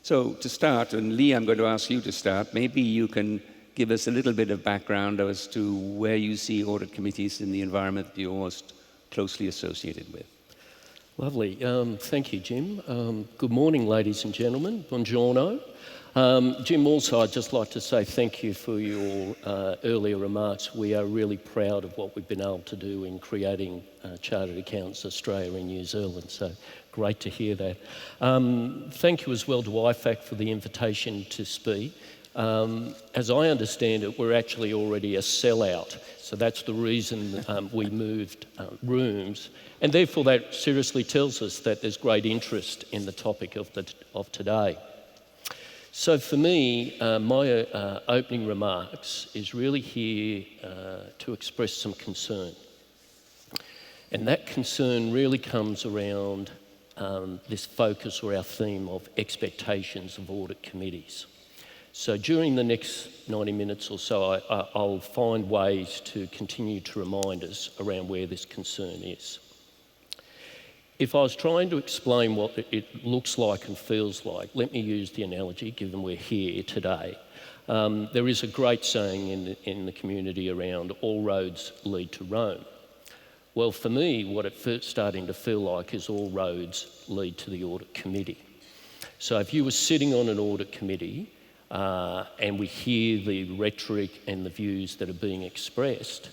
So to start, and Lee, I'm going to ask you to start, maybe you can give us a little bit of background as to where you see audit committees in the environment that you're most closely associated with. Lovely. Thank you, Jim. Good morning, ladies and gentlemen. Buongiorno. Jim, also I'd just like to say thank you for your earlier remarks. We are really proud of what we've been able to do in creating Chartered Accountants Australia and New Zealand, so great to hear that. Thank you as well to IFAC for the invitation to speak. As I understand it, we're actually already a sellout, so that's the reason we moved rooms, and therefore that seriously tells us that there's great interest in the topic of today. So for me, my opening remarks is really here to express some concern. And that concern really comes around this focus or our theme of expectations of audit committees. So during the next 90 minutes or so, I'll find ways to continue to remind us around where this concern is. If I was trying to explain what it looks like and feels like, let me use the analogy, given we're here today. There is a great saying in the community around all roads lead to Rome. Well, for me, what it's starting to feel like is all roads lead to the audit committee. So if you were sitting on an audit committee and we hear the rhetoric and the views that are being expressed,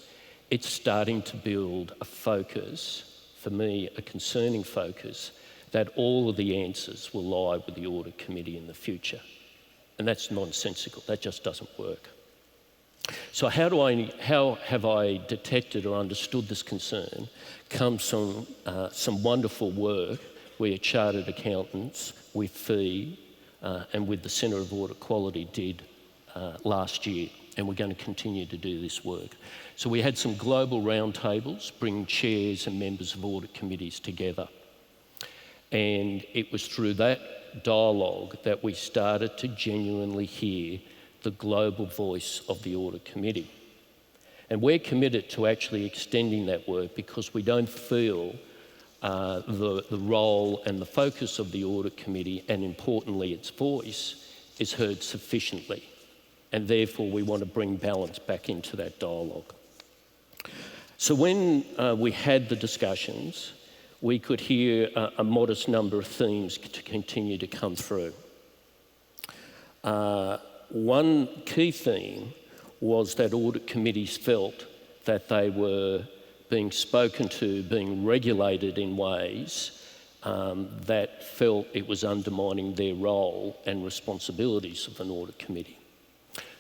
it's starting to build a focus, for me, a concerning focus, that all of the answers will lie with the audit committee in the future. And that's nonsensical, that just doesn't work. So how have I detected or understood this concern? Comes from some wonderful work where Chartered Accountants with FEE and with the Centre of Audit Quality did last year, and we're going to continue to do this work. So we had some global roundtables, bringing chairs and members of audit committees together. And it was through that dialogue that we started to genuinely hear the global voice of the audit committee. And we're committed to actually extending that work because we don't feel the role and the focus of the audit committee, and importantly its voice, is heard sufficiently. And therefore we want to bring balance back into that dialogue. So when we had the discussions, we could hear a modest number of themes to continue to come through. One key theme was that audit committees felt that they were being spoken to, being regulated in ways that felt it was undermining their role and responsibilities of an audit committee.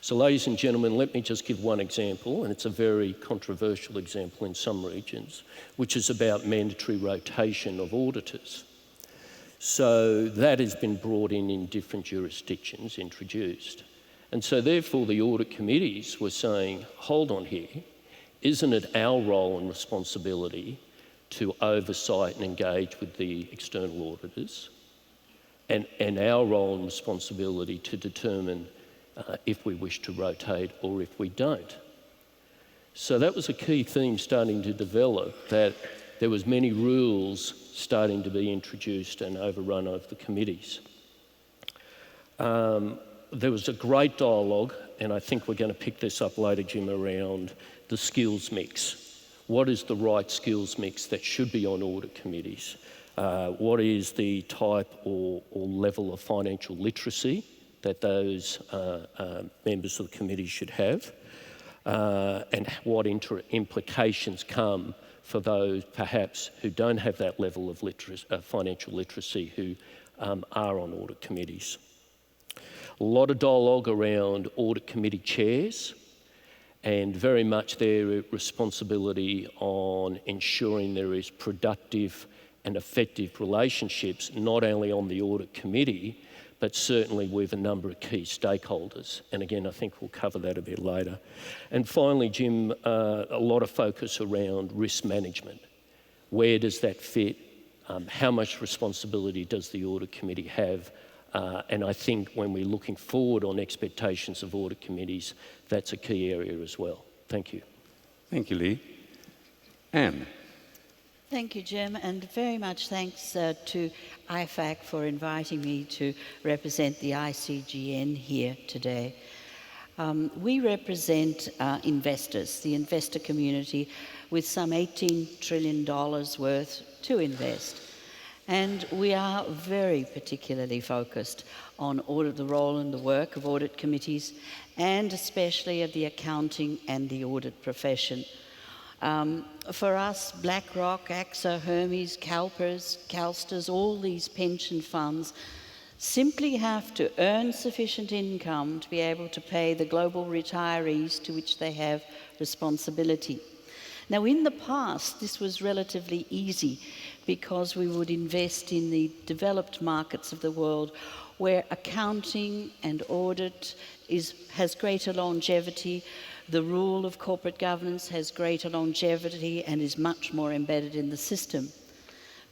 So ladies and gentlemen, let me just give one example, and it's a very controversial example in some regions, which is about mandatory rotation of auditors. So that has been brought in different jurisdictions, introduced. And so therefore the audit committees were saying, hold on here, isn't it our role and responsibility to oversight and engage with the external auditors, and our role and responsibility to determine if we wish to rotate or if we don't? So that was a key theme starting to develop, that there was many rules starting to be introduced and overrun over the committees. There was a great dialogue, and I think we're going to pick this up later, Jim, around the skills mix. What is the right skills mix that should be on audit committees? What is the type or level of financial literacy that those members of the committee should have? And what implications come for those perhaps who don't have that level of financial literacy who are on audit committees? A lot of dialogue around audit committee chairs, and very much their responsibility on ensuring there is productive and effective relationships, not only on the audit committee, but certainly with a number of key stakeholders. And again, I think we'll cover that a bit later. And finally, Jim, a lot of focus around risk management. Where does that fit? How much responsibility does the audit committee have? And I think when we're looking forward on expectations of audit committees, that's a key area as well. Thank you. Thank you, Lee. Anne. Thank you, Jim, and very much thanks to IFAC for inviting me to represent the ICGN here today. We represent investors, the investor community, with some $18 trillion worth to invest. And we are very particularly focused on the role and the work of audit committees, and especially of the accounting and the audit profession. For us, BlackRock, AXA, Hermes, CalPERS, CalSTRS, all these pension funds simply have to earn sufficient income to be able to pay the global retirees to which they have responsibility. Now, in the past, this was relatively easy because we would invest in the developed markets of the world where accounting and audit has greater longevity. The rule of corporate governance has greater longevity and is much more embedded in the system.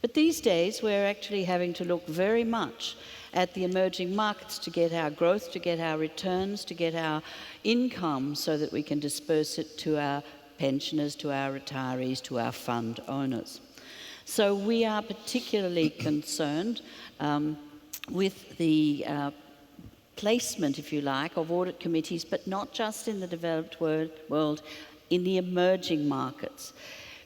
But these days, we're actually having to look very much at the emerging markets to get our growth, to get our returns, to get our income so that we can disperse it to our pensioners, to our retirees, to our fund owners. So we are particularly concerned with the placement, if you like, of audit committees, but not just in the developed world, in the emerging markets.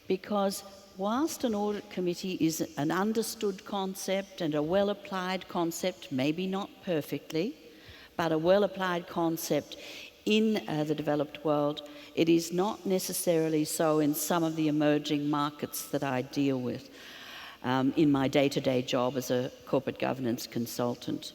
Because whilst an audit committee is an understood concept and a well-applied concept, maybe not perfectly, but a well-applied concept in the developed world, it is not necessarily so in some of the emerging markets that I deal with in my day-to-day job as a corporate governance consultant.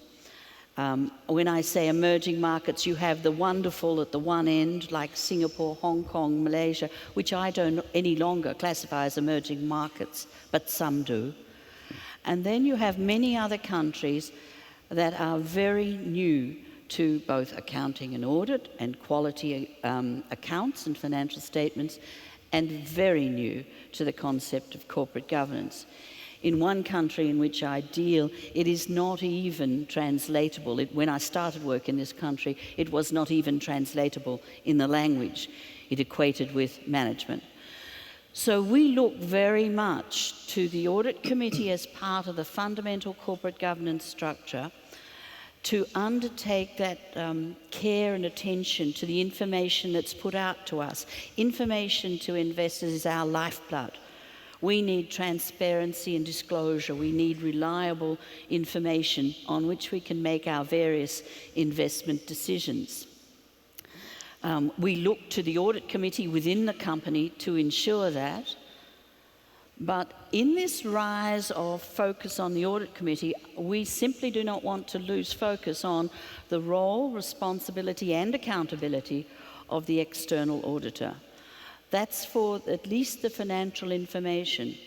When I say emerging markets, you have the wonderful at the one end, like Singapore, Hong Kong, Malaysia, which I don't any longer classify as emerging markets, but some do. And then you have many other countries that are very new to both accounting and audit and quality accounts and financial statements, and very new to the concept of corporate governance. In one country in which I deal, it is not even translatable. When I started work in this country, it was not even translatable in the language. It equated with management. So we look very much to the audit committee as part of the fundamental corporate governance structure to undertake that care and attention to the information that's put out to us. Information to investors is our lifeblood. We need transparency and disclosure. We need reliable information on which we can make our various investment decisions. We look to the audit committee within the company to ensure that. But in this rise of focus on the audit committee, we simply do not want to lose focus on the role, responsibility, and accountability of the external auditor. That's for at least the financial information.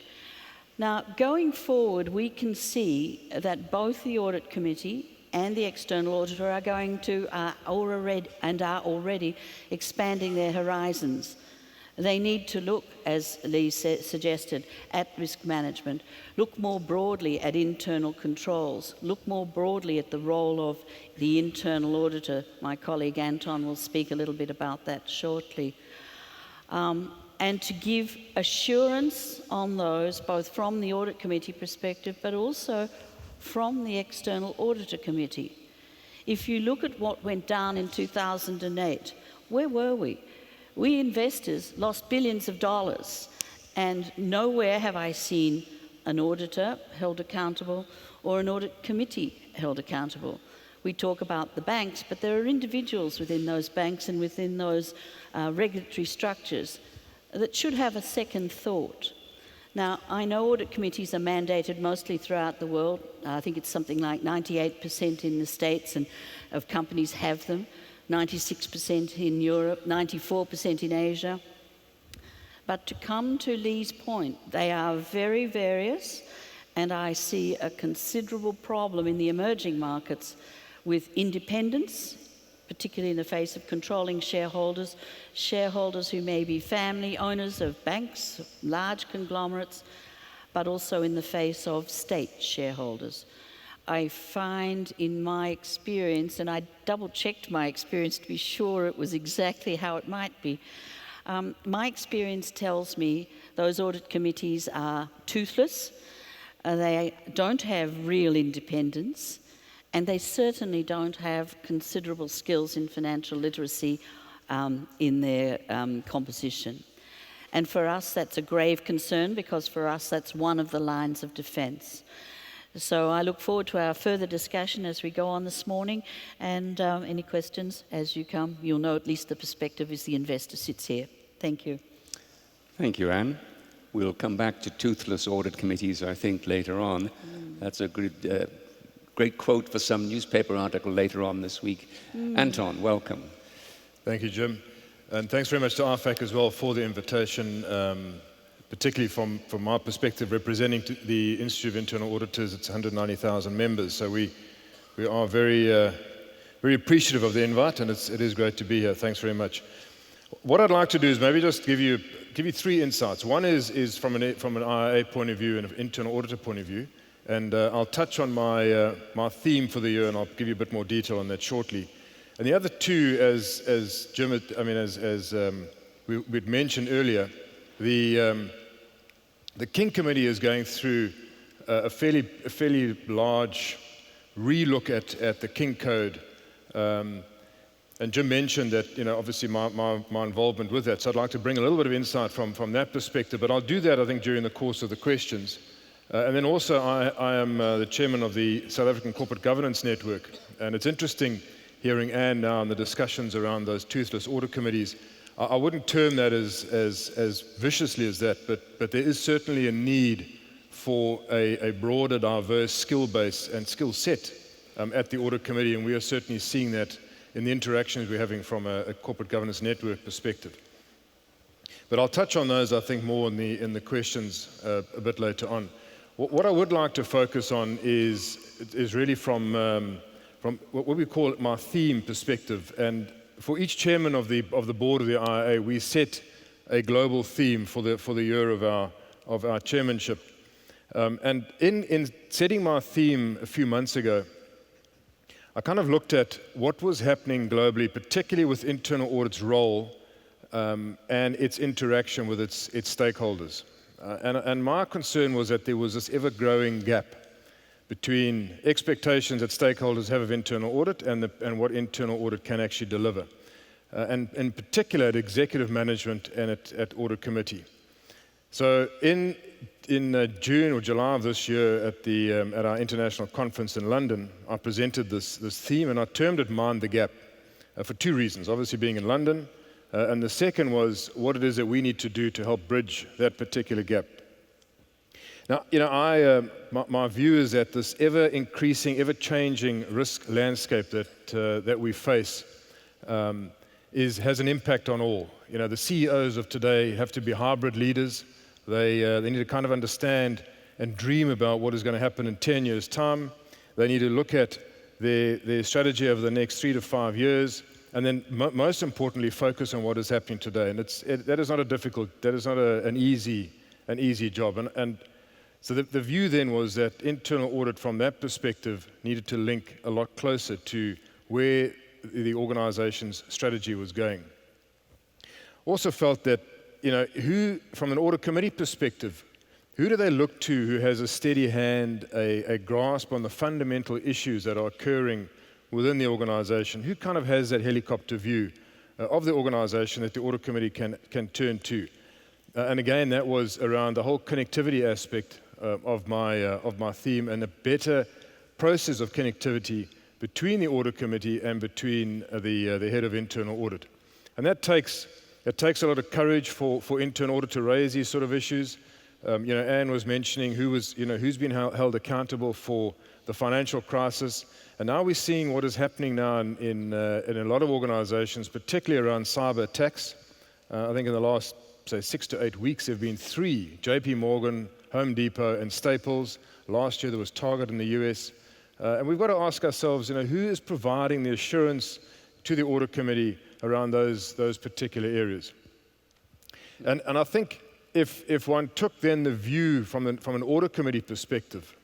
Now, going forward, we can see that both the audit committee and the external auditor are going to are already expanding their horizons. They need to look, as Lee suggested, at risk management, look more broadly at internal controls, look more broadly at the role of the internal auditor. My colleague Anton will speak a little bit about that shortly. And to give assurance on those, both from the audit committee perspective, but also from the external auditor committee. If you look at what went down in 2008, where were we? We investors lost billions of dollars, and nowhere have I seen an auditor held accountable or an audit committee held accountable. We talk about the banks, but there are individuals within those banks and within those regulatory structures that should have a second thought. Now, I know audit committees are mandated mostly throughout the world. I think it's something like 98% in the States and of companies have them, 96% in Europe, 94% in Asia. But to come to Lee's point, they are very various, and I see a considerable problem in the emerging markets with independence, particularly in the face of controlling shareholders, shareholders who may be family owners of banks, large conglomerates, but also in the face of state shareholders. I find in my experience, and I double-checked my experience to be sure it was exactly how it might be, My experience tells me those audit committees are toothless, they don't have real independence, and they certainly don't have considerable skills in financial literacy in their composition. And for us, that's a grave concern, because for us, that's one of the lines of defence. So I look forward to our further discussion as we go on this morning, and any questions as you come. You'll know at least the perspective as the investor sits here. Thank you. Thank you, Anne. We'll come back to toothless audit committees, I think, later on. That's a great quote for some newspaper article later on this week. Anton, welcome. Thank you, Jim. And thanks very much to IFAC as well for the invitation, particularly from my perspective, representing the Institute of Internal Auditors. It's 190,000 members, so we are very appreciative of the invite, and it is great to be here. Thanks very much. What I'd like to do is maybe just give you three insights. One is from an IIA point of view and an internal auditor point of view, and I'll touch on my theme for the year, and I'll give you a bit more detail on that shortly. And the other two, as Jim, we'd mentioned earlier, the King Committee is going through a fairly large relook at the King Code. And Jim mentioned that, obviously my involvement with that. So I'd like to bring a little bit of insight from that perspective. But I'll do that, I think, during the course of the questions. And then also, I am the chairman of the South African Corporate Governance Network. And it's interesting hearing Anne now on the discussions around those toothless audit committees. I wouldn't term that as viciously as that, but there is certainly a need for a broader, diverse skill base and skill set at the audit committee, and we are certainly seeing that in the interactions we're having from a corporate governance network perspective. But I'll touch on those, I think, more in the questions a bit later on. What I would like to focus on is really from what we call my theme perspective. And for each chairman of the board of the IIA, we set a global theme for the year of our chairmanship. And in setting my theme a few months ago, I kind of looked at what was happening globally, particularly with internal audit's role and its interaction with its stakeholders. And my concern was that there was this ever-growing gap between expectations that stakeholders have of internal audit and what internal audit can actually deliver. And in particular at executive management and at audit committee. So in June or July of this year at our international conference in London, I presented this theme, and I termed it Mind the Gap for two reasons. Obviously being in London, and the second was what it is that we need to do to help bridge that particular gap. Now, my view is that this ever-increasing, ever-changing risk landscape that we face has an impact on all. The CEOs of today have to be hybrid leaders. They need to kind of understand and dream about what is going to happen in 10 years' time. They need to look at their strategy over the next 3 to 5 years, and then most importantly, focus on what is happening today. And that is not an easy job. And so the view then was that internal audit from that perspective needed to link a lot closer to where the organization's strategy was going. Also felt that, who, from an audit committee perspective, who do they look to who has a steady hand, a grasp on the fundamental issues that are occurring within the organization? Who kind of has that helicopter view of the organization that the audit committee can turn to? And again, that was around the whole connectivity aspect of my theme, and a better process of connectivity between the audit committee and between the head of internal audit. And that takes a lot of courage for internal audit to raise these sort of issues. Anne was mentioning who's been held accountable for the financial crisis, and now we're seeing what is happening now in a lot of organizations, particularly around cyber attacks. I think in the last, say, 6 to 8 weeks, there have been 3: JP Morgan, Home Depot, and Staples. Last year there was Target in the US. And we've got to ask ourselves, who is providing the assurance to the audit committee around those particular areas? And I think if one took then the view from an audit committee perspective,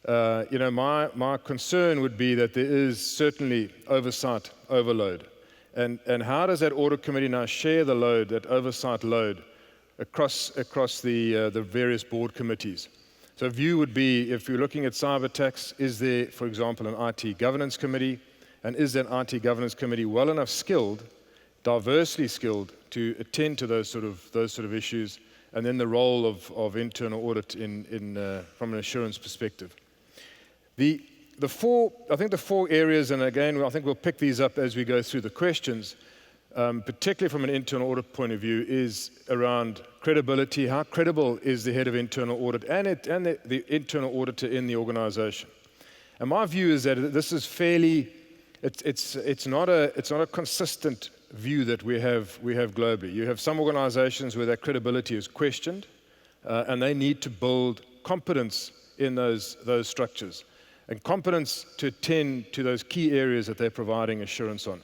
my concern would be that there is certainly oversight overload. And how does that audit committee now share the load, that oversight load, across the various board committees? So a view would be, if you're looking at cyber attacks, is there, for example, an IT governance committee? And is that IT governance committee well enough skilled, diversely skilled, to attend to those sort of issues? And then the role of internal audit from an assurance perspective. The four areas, and again, I think we'll pick these up as we go through the questions, particularly from an internal audit point of view, is around credibility. How credible is the head of internal audit and the internal auditor in the organization? And my view is that this is fairly, it's not a consistent view that we have globally. You have some organizations where that credibility is questioned, and they need to build competence in those structures, and competence to attend to those key areas that they're providing assurance on.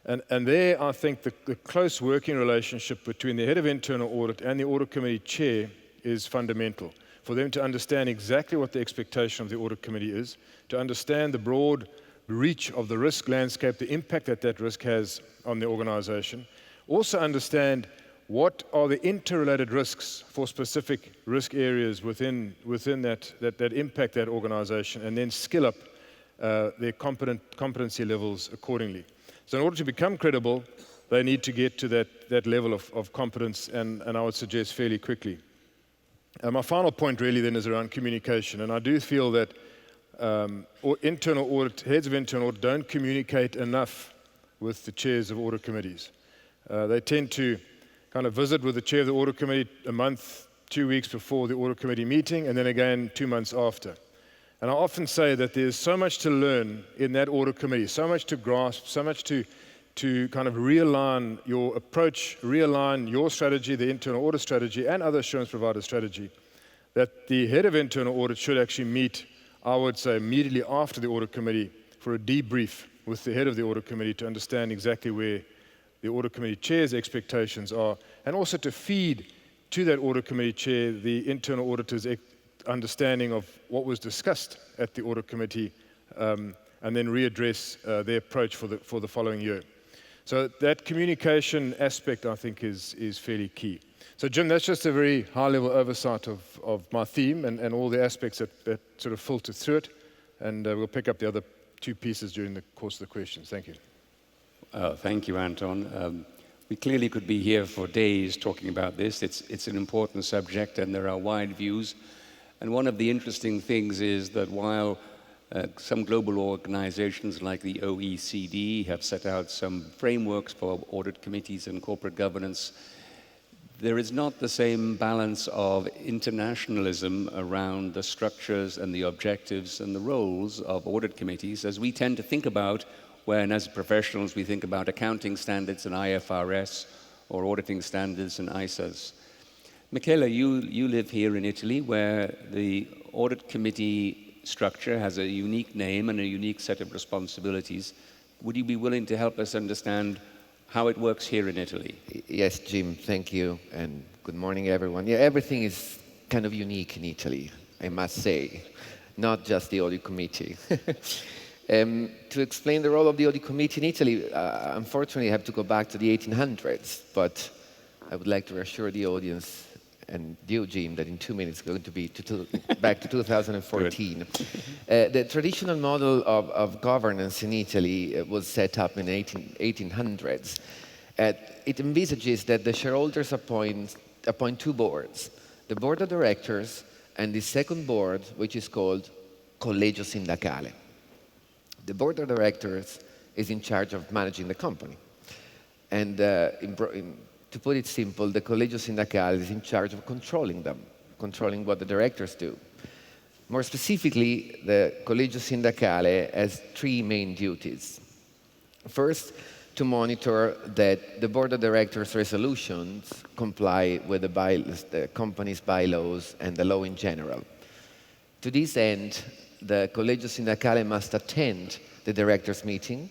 And there, I think the close working relationship between the head of internal audit and the audit committee chair is fundamental, for them to understand exactly what the expectation of the audit committee is, to understand the broad reach of the risk landscape, the impact that risk has on the organization. Also understand what are the interrelated risks for specific risk areas within that impact that organization, and then skill up their competency levels accordingly. So in order to become credible, they need to get to that level of competence, and I would suggest fairly quickly. My final point really then is around communication, and I do feel that heads of internal audit don't communicate enough with the chairs of audit committees. They tend to kind of visit with the chair of the audit committee a month, 2 weeks before the audit committee meeting, and then again 2 months after. And I often say that there's so much to learn in that audit committee, so much to grasp, so much to kind of realign your approach, realign your strategy, the internal audit strategy, and other assurance provider strategy, that the head of internal audit should actually meet, I would say, immediately after the audit committee for a debrief with the head of the audit committee to understand exactly where the audit committee chair's expectations are, and also to feed to that audit committee chair the internal auditor's understanding of what was discussed at the audit committee, and then readdress their approach for the following year. So that communication aspect, I think, is fairly key. So Jim, that's just a very high-level oversight of my theme and all the aspects that sort of filter through it, and we'll pick up the other two pieces during the course of the questions. Thank you. Thank you, Anton. We clearly could be here for days talking about this. It's an important subject, and there are wide views. And one of the interesting things is that while some global organizations like the OECD have set out some frameworks for audit committees and corporate governance, there is not the same balance of internationalism around the structures and the objectives and the roles of audit committees as we tend to think about when, as professionals, we think about accounting standards and IFRS or auditing standards and ISAs. Michela, you live here in Italy, where the audit committee structure has a unique name and a unique set of responsibilities. Would you be willing to help us understand how it works here in Italy? Yes, Jim, thank you, and good morning, everyone. Yeah, everything is kind of unique in Italy, I must say, not just the audit committee. To explain the role of the audit committee in Italy, unfortunately, I have to go back to the 1800s, but I would like to reassure the audience and you, Jim, that in 2 minutes we're going to be back to 2014. The traditional model of governance in Italy was set up in the 1800s. It envisages that the shareholders appoint two boards, the board of directors and the second board, which is called collegio sindacale. The board of directors is in charge of managing the company. And to put it simple, the collegio sindacale is in charge of controlling them, controlling what the directors do. More specifically, the collegio sindacale has three main duties. First, to monitor that the board of directors' resolutions comply with the company's bylaws and the law in general. To this end, the collegio sindacale must attend the directors' meeting,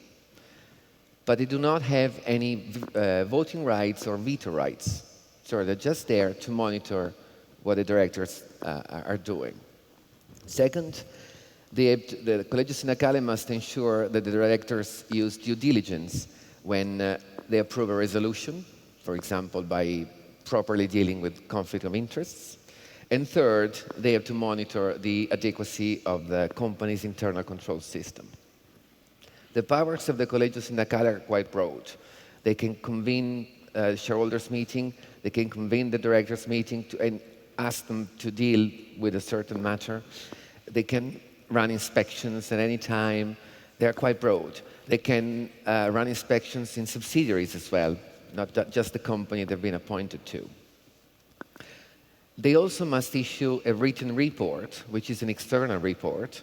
but they do not have any voting rights or veto rights. So they're just there to monitor what the directors are doing. Second, the collegio sindacale must ensure that the directors use due diligence when they approve a resolution, for example, by properly dealing with conflict of interests. And third, they have to monitor the adequacy of the company's internal control system. The powers of the Collegio Sindacale are quite broad. They can convene a shareholders meeting, they can convene the directors meeting and ask them to deal with a certain matter. They can run inspections at any time. They're quite broad. They can run inspections in subsidiaries as well, not just the company they've been appointed to. They also must issue a written report, which is an external report,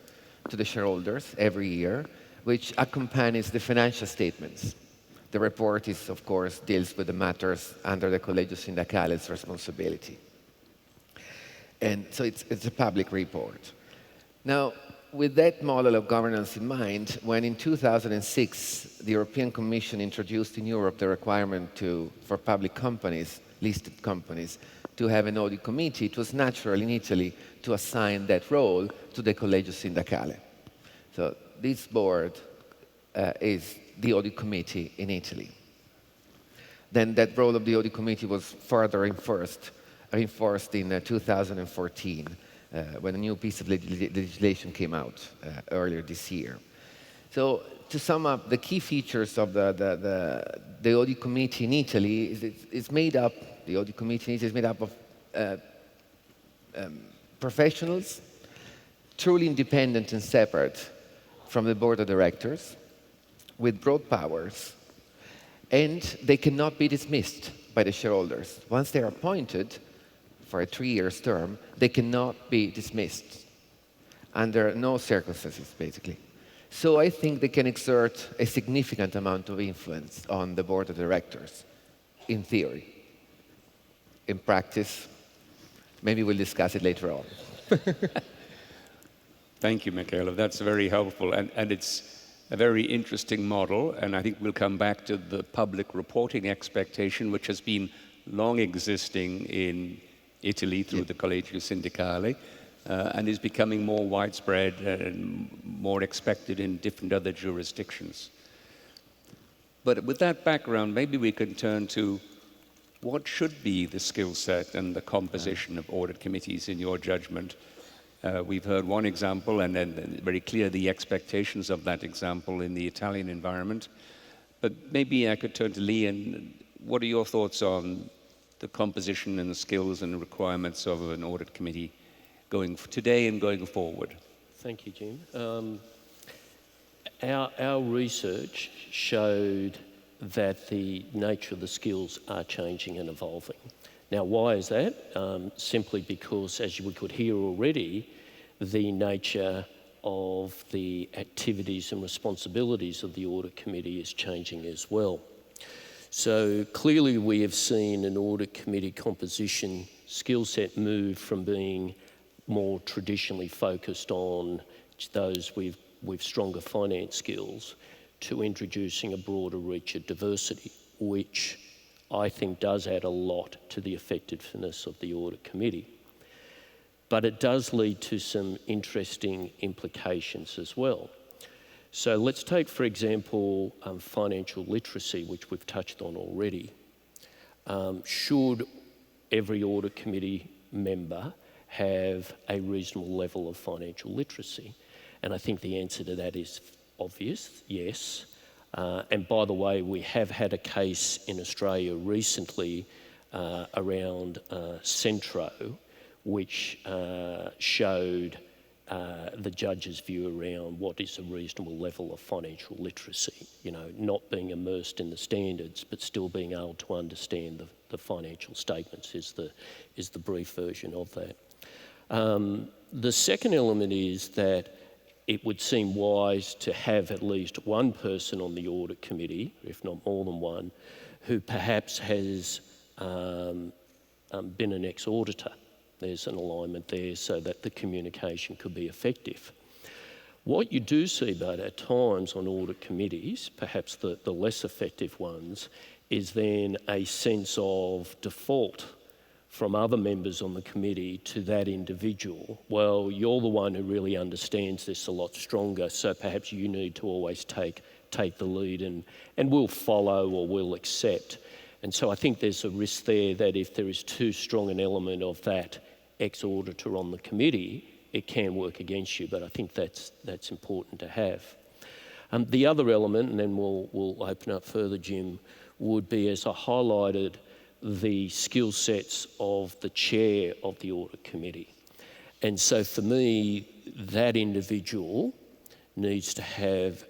to the shareholders every year, which accompanies the financial statements. The report is, of course, deals with the matters under the Collegio Sindacale's responsibility. And so it's a public report. Now, with that model of governance in mind, when in 2006 the European Commission introduced in Europe the requirement for public companies, listed companies, to have an audit committee, it was natural in Italy to assign that role to the Collegio Sindacale. So this board is the audit committee in Italy. Then that role of the audit committee was further reinforced in 2014 when a new piece of legislation came out earlier this year. So to sum up, the key features of the audit committee in Italy is made up. The audit committee is made up of professionals, truly independent and separate from the board of directors, with broad powers, and they cannot be dismissed by the shareholders. Once they are appointed for a 3-year term, they cannot be dismissed under no circumstances, basically. So I think they can exert a significant amount of influence on the board of directors, in theory. In practice, maybe we'll discuss it later on. Thank you, Michele. That's very helpful. And it's a very interesting model. And I think we'll come back to the public reporting expectation, which has been long existing in Italy through the Collegio Sindacale and is becoming more widespread and more expected in different other jurisdictions. But with that background, maybe we can turn to what should be the skill set and the composition of audit committees in your judgment. We've heard one example, and then very clear the expectations of that example in the Italian environment. But maybe I could turn to Lee, and what are your thoughts on the composition and the skills and requirements of an audit committee going today and going forward? Thank you, Jim. Our research showed that the nature of the skills are changing and evolving. Now, why is that? Simply because, as we could hear already, the nature of the activities and responsibilities of the audit committee is changing as well. So clearly we have seen an audit committee composition skill set move from being more traditionally focused on those with stronger finance skills to introducing a broader reach of diversity, which I think does add a lot to the effectiveness of the audit committee. But it does lead to some interesting implications as well. So let's take, for example, financial literacy, which we've touched on already. Should every audit committee member have a reasonable level of financial literacy? And I think the answer to that is obvious, yes. And by the way, we have had a case in Australia recently around Centro, which showed the judge's view around what is a reasonable level of financial literacy, not being immersed in the standards, but still being able to understand the financial statements is the brief version of that. The second element is that it would seem wise to have at least one person on the audit committee, if not more than one, who perhaps has been an ex-auditor. There's an alignment there so that the communication could be effective. What you do see, but at times on audit committees, perhaps the less effective ones, is then a sense of default from other members on the committee to that individual. Well, you're the one who really understands this a lot stronger, so perhaps you need to always take take the lead and we'll follow or we'll accept. And so I think there's a risk there that if there is too strong an element of that ex-auditor on the committee, it can work against you, but I think that's important to have. The other element, and then we'll open up further, Jim, would be, as I highlighted, the skill sets of the chair of the audit committee. And so for me, that individual needs to have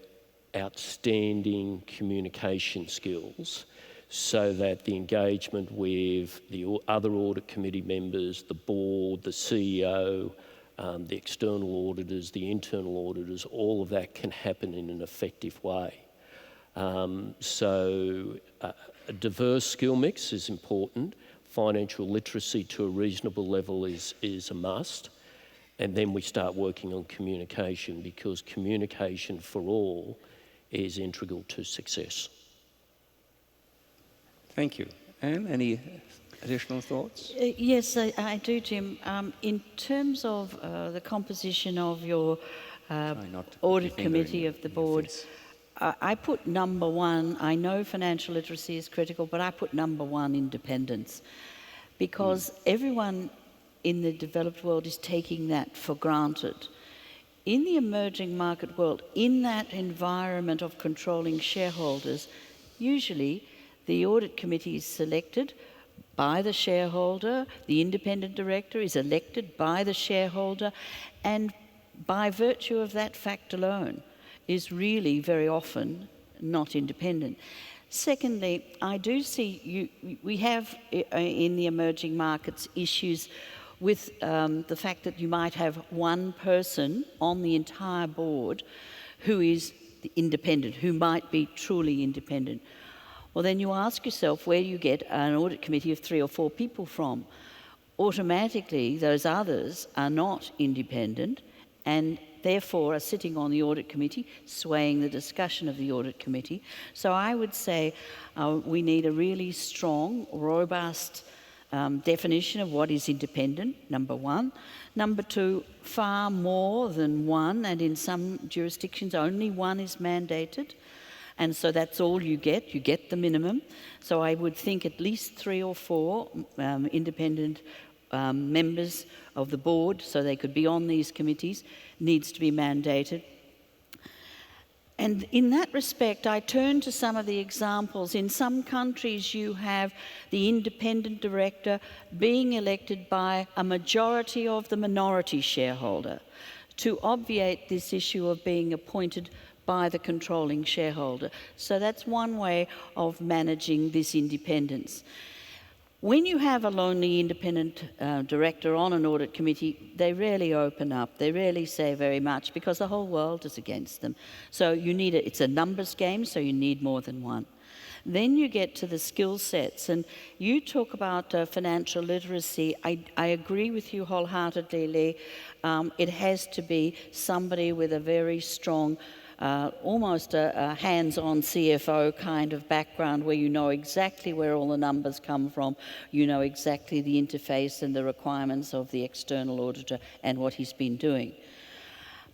outstanding communication skills so that the engagement with the other audit committee members, the board, the CEO, the external auditors, the internal auditors, all of that can happen in an effective way. So a diverse skill mix is important. Financial literacy to a reasonable level is a must. And then we start working on communication, because communication for all is integral to success. Thank you. Anne, any additional thoughts? Yes, I do, Jim. In terms of the composition of your audit committee of the board, I put number one. I know financial literacy is critical, but I put number one independence, because everyone in the developed world is taking that for granted. In the emerging market world, in that environment of controlling shareholders, usually the audit committee is selected by the shareholder, the independent director is elected by the shareholder, and by virtue of that fact alone is really very often not independent. Secondly, I do see we have in the emerging markets issues with the fact that you might have one person on the entire board who is independent, who might be truly independent. Well, then you ask yourself, where do you get an audit committee of 3 or 4 people from? Automatically, those others are not independent and therefore are sitting on the audit committee, swaying the discussion of the audit committee. So I would say we need a really strong, robust definition of what is independent, number one. Number two, far more than one, and in some jurisdictions only one is mandated. And so that's all you get the minimum. So I would think at least 3 or 4 independent members of the board, so they could be on these committees, needs to be mandated. And in that respect, I turn to some of the examples. In some countries, you have the independent director being elected by a majority of the minority shareholder to obviate this issue of being appointed by the controlling shareholder. So that's one way of managing this independence. When you have a lonely independent director on an audit committee, they rarely open up. They rarely say very much because the whole world is against them. So you need it's a numbers game, so you need more than one. Then you get to the skill sets, and you talk about financial literacy. I agree with you wholeheartedly, Lee. It has to be somebody with a very strong almost a hands-on CFO kind of background, where you know exactly where all the numbers come from, you know exactly the interface and the requirements of the external auditor and what he's been doing.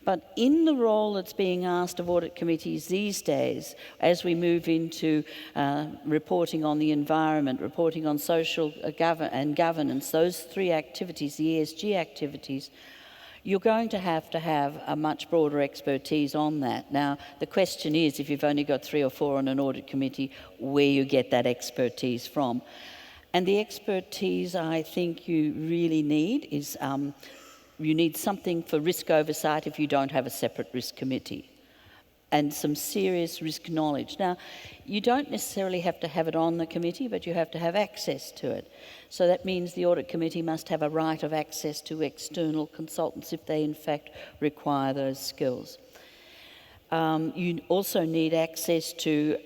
But in the role that's being asked of audit committees these days, as we move into reporting on the environment, reporting on social and governance, those 3 activities, the ESG activities, you're going to have a much broader expertise on that. Now, the question is, if you've only got 3 or 4 on an audit committee, where you get that expertise from. And the expertise I think you really need is, you need something for risk oversight if you don't have a separate risk committee, and some serious risk knowledge. Now, you don't necessarily have to have it on the committee, but you have to have access to it. So that means the audit committee must have a right of access to external consultants if they in fact require those skills. You also need access to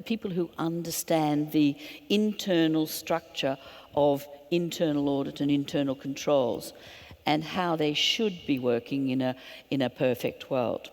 people who understand the internal structure of internal audit and internal controls and how they should be working in a perfect world.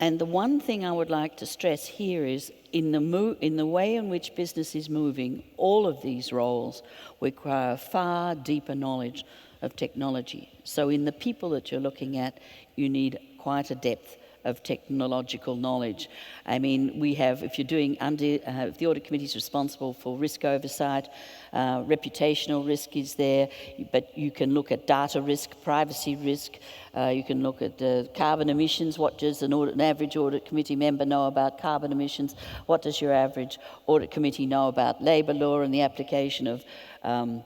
And the one thing I would like to stress here is, in the way in which business is moving, all of these roles require far deeper knowledge of technology. So in the people that you're looking at, you need quite a depth of technological knowledge. I mean, we have, if you're doing if the audit committee is responsible for risk oversight, reputational risk is there, but you can look at data risk, privacy risk, you can look at carbon emissions. What does an average audit committee member know about carbon emissions? What does your average audit committee know about labour law and the application of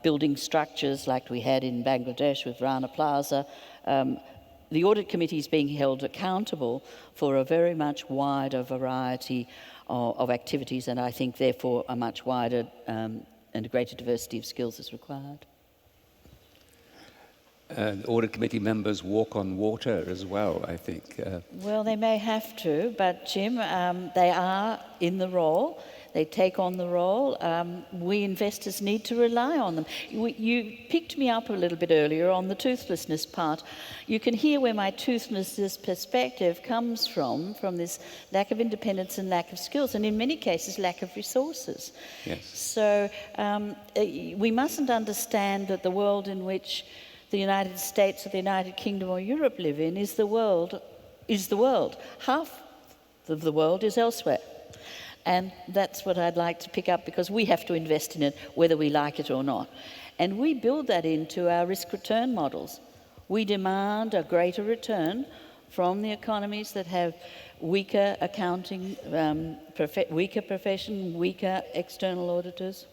building structures like we had in Bangladesh with Rana Plaza? The audit committee is being held accountable for a very much wider variety of activities, and I think therefore a much wider and a greater diversity of skills is required. Audit committee members walk on water as well, I think. Well, they may have to, but Jim, they are in the role. They take on the role. We investors need to rely on them. You picked me up a little bit earlier on the toothlessness part. You can hear where my toothlessness perspective comes from this lack of independence and lack of skills, and in many cases, lack of resources. Yes. So we mustn't understand that the world in which the United States or the United Kingdom or Europe live in is the world. Half of the world is elsewhere. And that's what I'd like to pick up, because we have to invest in it whether we like it or not. And we build that into our risk return models. We demand a greater return from the economies that have weaker accounting, weaker profession, weaker external auditors.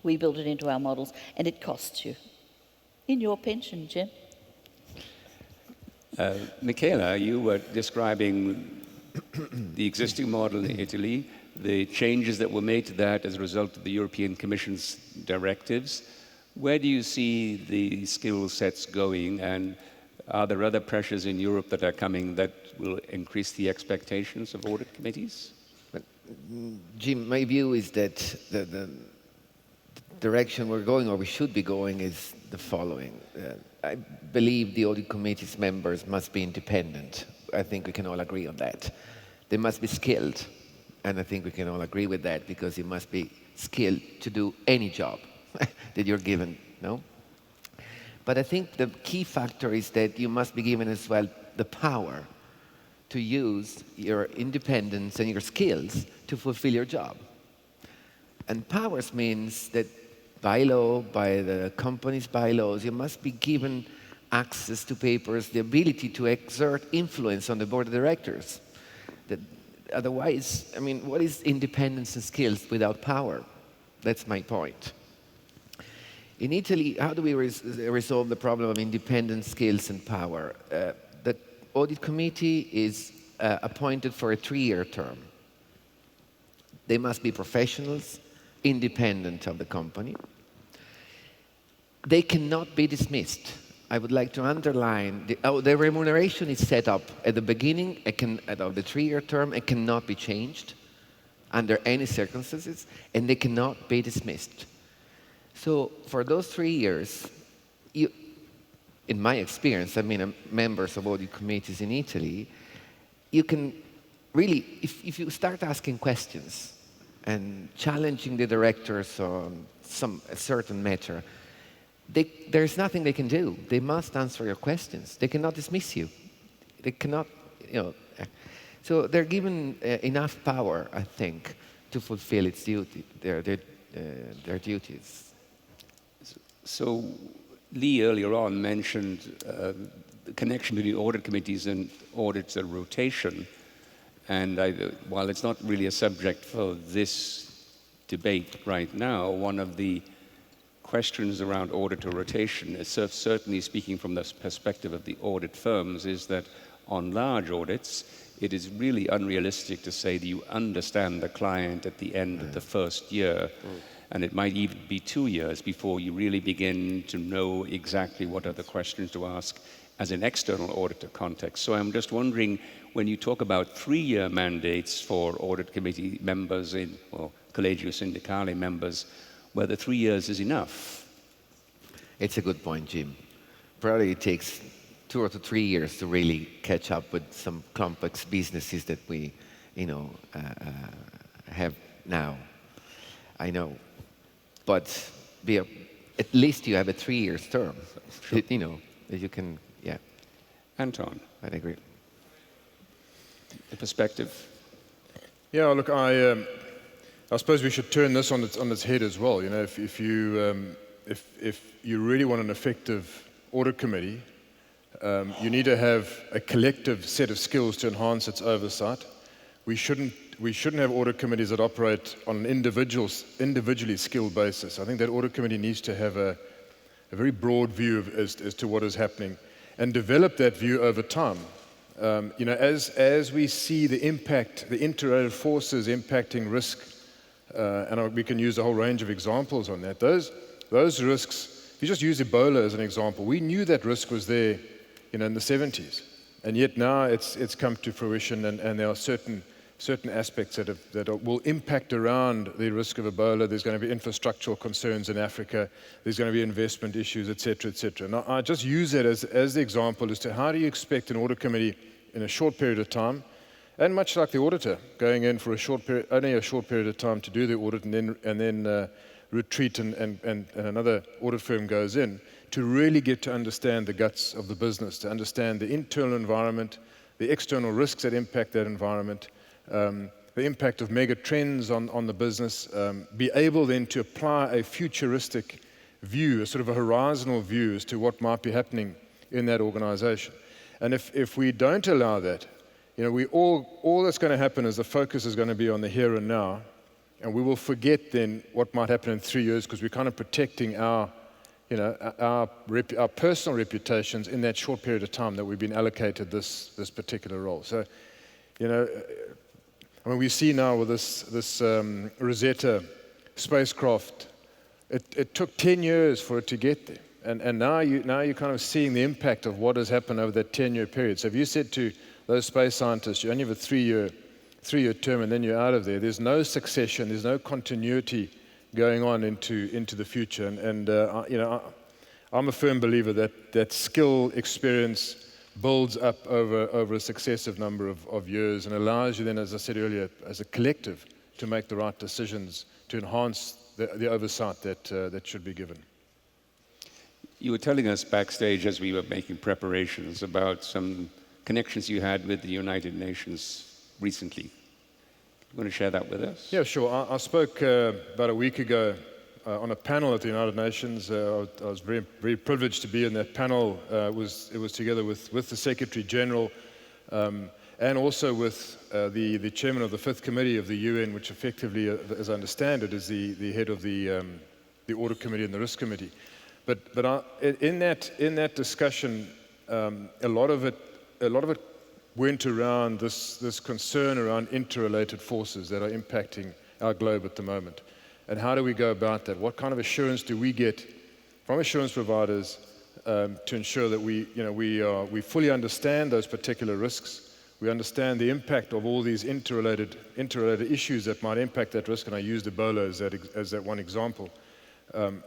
We build it into our models, and it costs you. In your pension, Jim. Michaela, you were describing the existing model in Italy, the changes that were made to that as a result of the European Commission's directives. Where do you see the skill sets going, and are there other pressures in Europe that are coming that will increase the expectations of audit committees? Jim, my view is that the direction we're going, or we should be going, is the following. I believe the audit committee's members must be independent. I think we can all agree on that. They must be skilled, and I think we can all agree with that, because you must be skilled to do any job that you're given, no? But I think the key factor is that you must be given as well the power to use your independence and your skills to fulfill your job. And powers means that by law, by the company's bylaws, you must be given access to papers, the ability to exert influence on the board of directors. That otherwise, I mean, what is independence and skills without power? That's my point. In Italy, how do we resolve the problem of independence, skills, and power? The audit committee is appointed for a 3-year term. They must be professionals, independent of the company. They cannot be dismissed. I would like to underline, the remuneration is set up at the beginning of the 3-year term. It cannot be changed under any circumstances, and they cannot be dismissed. So for those 3 years, in my experience, I mean, members of audit committees in Italy, you can really, if you start asking questions and challenging the directors on a certain matter, there's nothing they can do. They must answer your questions. They cannot dismiss you. They cannot, So they're given enough power, I think, to fulfill its duty, their duties. So Lee earlier on mentioned the connection between audit committees and audits and rotation. And while it's not really a subject for this debate right now, one of the questions around auditor rotation, certainly speaking from the perspective of the audit firms, is that on large audits, it is really unrealistic to say that you understand the client at the end of the first year. And it might even be 2 years before you really begin to know exactly what are the questions to ask as an external auditor context. So I'm just wondering, when you talk about 3-year mandates for audit committee members or Collegio Sindicale members, whether 3 years is enough. It's a good point, Jim. Probably it takes 2 or 3 years to really catch up with some complex businesses that we, have now. I know. But at least you have a 3-year term. Sure. That you can, yeah. Anton. I agree. perspective? Yeah, look, I suppose we should turn this on its head as well. You know, if you really want an effective audit committee, you need to have a collective set of skills to enhance its oversight. We shouldn't have audit committees that operate on an individually skilled basis. I think that audit committee needs to have a very broad view as to what is happening and develop that view over time. You know, as we see the impact, the interrelated forces impacting risk, and we can use a whole range of examples on that. Those risks, if you just use Ebola as an example, we knew that risk was there, you know, in the 70s, and yet now it's come to fruition, and there are certain aspects that will impact around the risk of Ebola. There's going to be infrastructural concerns in Africa. There's going to be investment issues, et cetera, et cetera. And I just use that as the example as to how do you expect an audit committee in a short period of time, and much like the auditor, going in for only a short period of time to do the audit and then retreat and another audit firm goes in, to really get to understand the guts of the business, to understand the internal environment, the external risks that impact that environment, the impact of mega trends on the business, be able then to apply a futuristic view, a sort of a horizontal view as to what might be happening in that organization. And if we don't allow that, you know, all that's going to happen is the focus is going to be on the here and now, and we will forget then what might happen in 3 years because we're kind of protecting our personal reputations in that short period of time that we've been allocated this particular role. So, you know, I mean, we see now with this Rosetta spacecraft, it took 10 years for it to get there. And now you're kind of seeing the impact of what has happened over that 10-year period. So if you said to those space scientists, you only have a three-year term and then you're out of there, there's no succession, there's no continuity going on into the future. And you know, I'm a firm believer that skill, experience builds up over a successive number of years and allows you then, as I said earlier, as a collective to make the right decisions to enhance the oversight that should be given. You were telling us backstage as we were making preparations about some connections you had with the United Nations recently. You want to share that with us? Yeah, sure. I spoke about a week ago on a panel at the United Nations. I was very, very privileged to be in that panel. It was together with the Secretary General and also with the chairman of the Fifth Committee of the UN, which effectively, as I understand it, is the head of the Audit Committee and the Risk Committee. But in that discussion, a lot of it went around this concern around interrelated forces that are impacting our globe at the moment. And how do we go about that? What kind of assurance do we get from assurance providers to ensure that we fully understand those particular risks? We understand the impact of all these interrelated issues that might impact that risk, and I used Ebola as that one example. And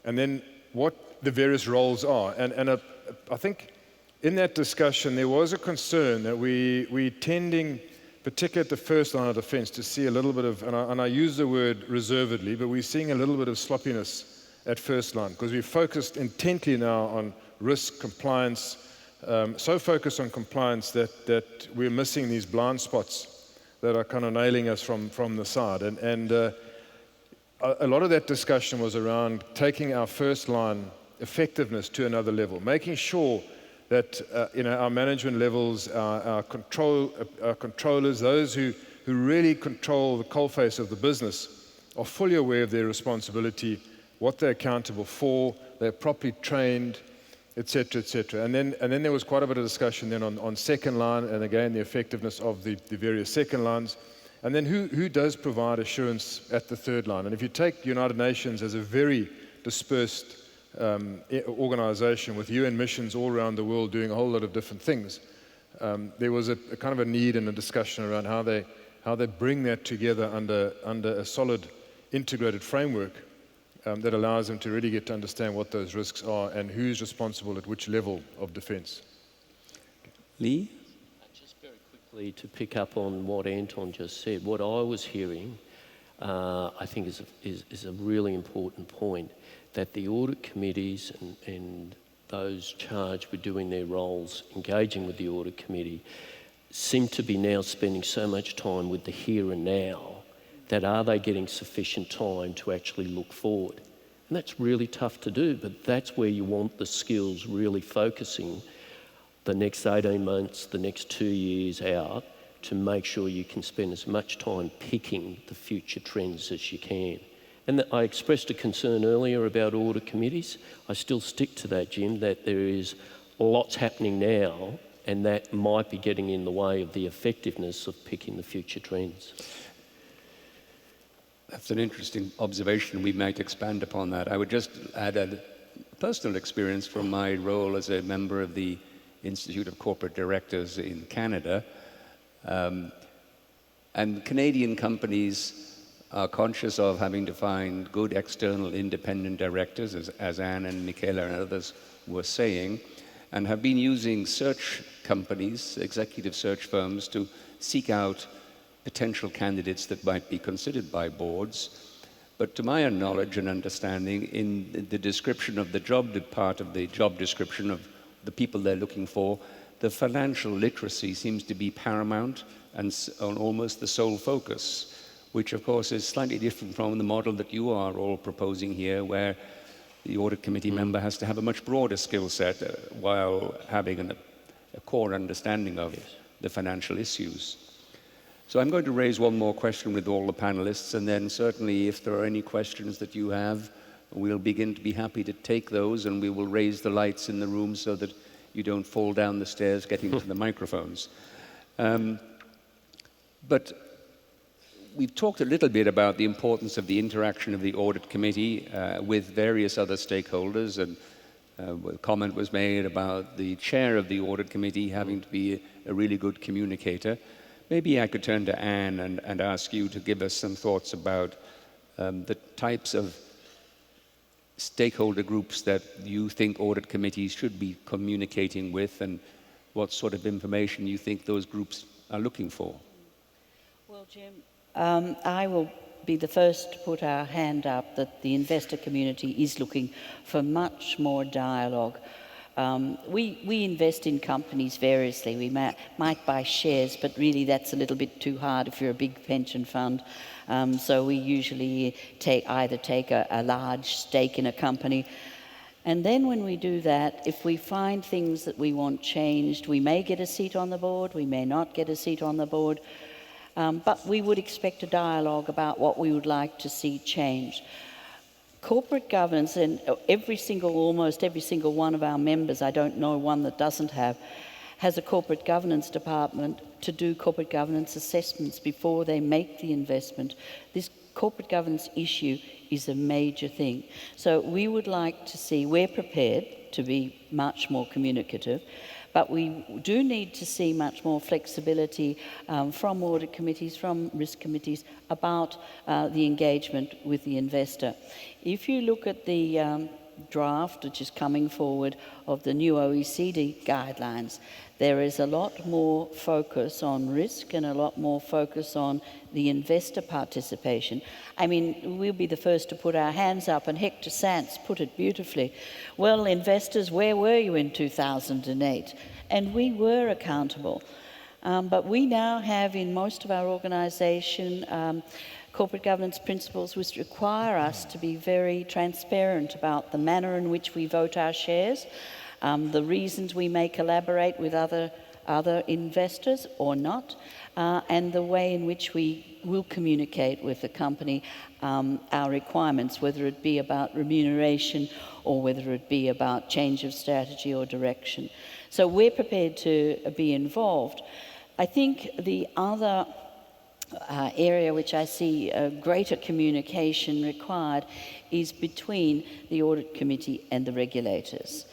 then what the various roles are. And I think in that discussion there was a concern that we tending, particularly at the first line of defense, to see a little bit of, and I use the word reservedly, but we're seeing a little bit of sloppiness at first line because we're focused intently now on risk, compliance, so focused on compliance that we're missing these blind spots that are kind of nailing us from the side. And a lot of that discussion was around taking our first line effectiveness to another level, making sure that our management levels, our controllers, those who really control the coalface of the business, are fully aware of their responsibility, what they're accountable for, they're properly trained, et cetera, et cetera. And then there was quite a bit of discussion then on second line, and again the effectiveness of the various second lines. And then who does provide assurance at the third line? And if you take the United Nations as a very dispersed organization with UN missions all around the world doing a whole lot of different things, there was a kind of a need and a discussion around how they bring that together under a solid integrated framework that allows them to really get to understand what those risks are and who's responsible at which level of defense. Lee? Just very quickly to pick up on what Anton just said, what I was hearing, I think is a really important point, that the audit committees and those charged with doing their roles, engaging with the audit committee, seem to be now spending so much time with the here and now that are they getting sufficient time to actually look forward? And that's really tough to do, but that's where you want the skills really focusing the next 18 months, the next 2 years out, to make sure you can spend as much time picking the future trends as you can. And I expressed a concern earlier about audit committees. I still stick to that, Jim, that there is lots happening now and that might be getting in the way of the effectiveness of picking the future trends. That's an interesting observation. We might expand upon that. I would just add a personal experience from my role as a member of the Institute of Corporate Directors in Canada. And Canadian companies are conscious of having to find good external independent directors, as Anne and Michaela and others were saying, and have been using search companies, executive search firms, to seek out potential candidates that might be considered by boards. But to my knowledge and understanding, in the description of the job part of the job description of the people they're looking for, the financial literacy seems to be paramount and almost the sole focus, which of course is slightly different from the model that you are all proposing here, where the audit committee member has to have a much broader skill set while having a core understanding of the financial issues. So I'm going to raise one more question with all the panelists, and then certainly if there are any questions that you have, we'll begin to be happy to take those, and we will raise the lights in the room so that you don't fall down the stairs getting to the microphones. But we've talked a little bit about the importance of the interaction of the audit committee with various other stakeholders, and a comment was made about the chair of the audit committee having to be a really good communicator. Maybe I could turn to Anne and ask you to give us some thoughts about the types of stakeholder groups that you think audit committees should be communicating with, and what sort of information you think those groups are looking for. Well, Jim, I will be the first to put our hand up that the investor community is looking for much more dialogue. We invest in companies variously. We might buy shares, but really that's a little bit too hard if you're a big pension fund. So we usually take a large stake in a company. And then when we do that, if we find things that we want changed, we may get a seat on the board, we may not get a seat on the board, but we would expect a dialogue about what we would like to see changed. Corporate governance, and almost every single one of our members, I don't know one that doesn't have, has a corporate governance department to do corporate governance assessments before they make the investment. This corporate governance issue is a major thing. So we would like to see, we're prepared to be much more communicative, but we do need to see much more flexibility from audit committees, from risk committees, about the engagement with the investor. If you look at the draft which is coming forward of the new OECD guidelines, there is a lot more focus on risk and a lot more focus on the investor participation. I mean, we'll be the first to put our hands up, and Hector Sanz put it beautifully. Well, investors, where were you in 2008? And we were accountable. But we now have in most of our organisation corporate governance principles which require us to be very transparent about the manner in which we vote our shares, the reasons we may collaborate with other investors or not, and the way in which we will communicate with the company our requirements, whether it be about remuneration or whether it be about change of strategy or direction. So we're prepared to be involved. I think the other area which I see greater communication required is between the audit committee and the regulators.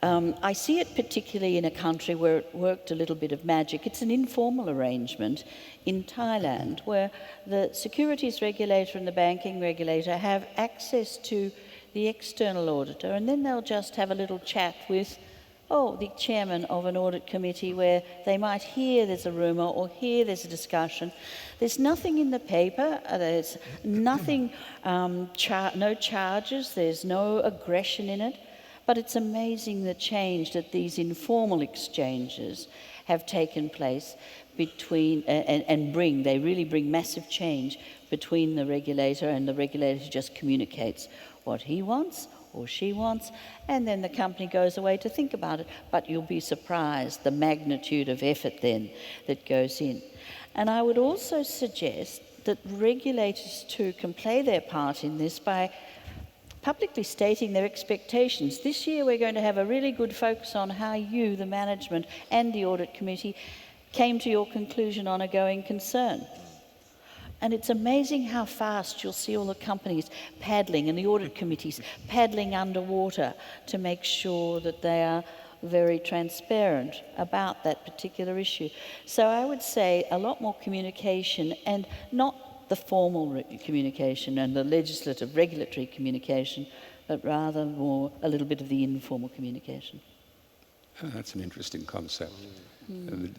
I see it particularly in a country where it worked a little bit of magic. It's an informal arrangement in Thailand where the securities regulator and the banking regulator have access to the external auditor, and then they'll just have a little chat with the chairman of an audit committee, where they might hear there's a rumour or hear there's a discussion. There's nothing in the paper, there's nothing, no charges, there's no aggression in it. But it's amazing the change that these informal exchanges have taken place between, they really bring massive change between the regulator, and the regulator just communicates what he wants or she wants, and then the company goes away to think about it. But you'll be surprised the magnitude of effort then that goes in. And I would also suggest that regulators too can play their part in this by publicly stating their expectations. This year we're going to have a really good focus on how you, the management, and the audit committee came to your conclusion on a going concern. And it's amazing how fast you'll see all the companies paddling and the audit committees paddling underwater to make sure that they are very transparent about that particular issue. So I would say a lot more communication, and not the formal communication and the legislative regulatory communication, but rather more a little bit of the informal communication. That's an interesting concept.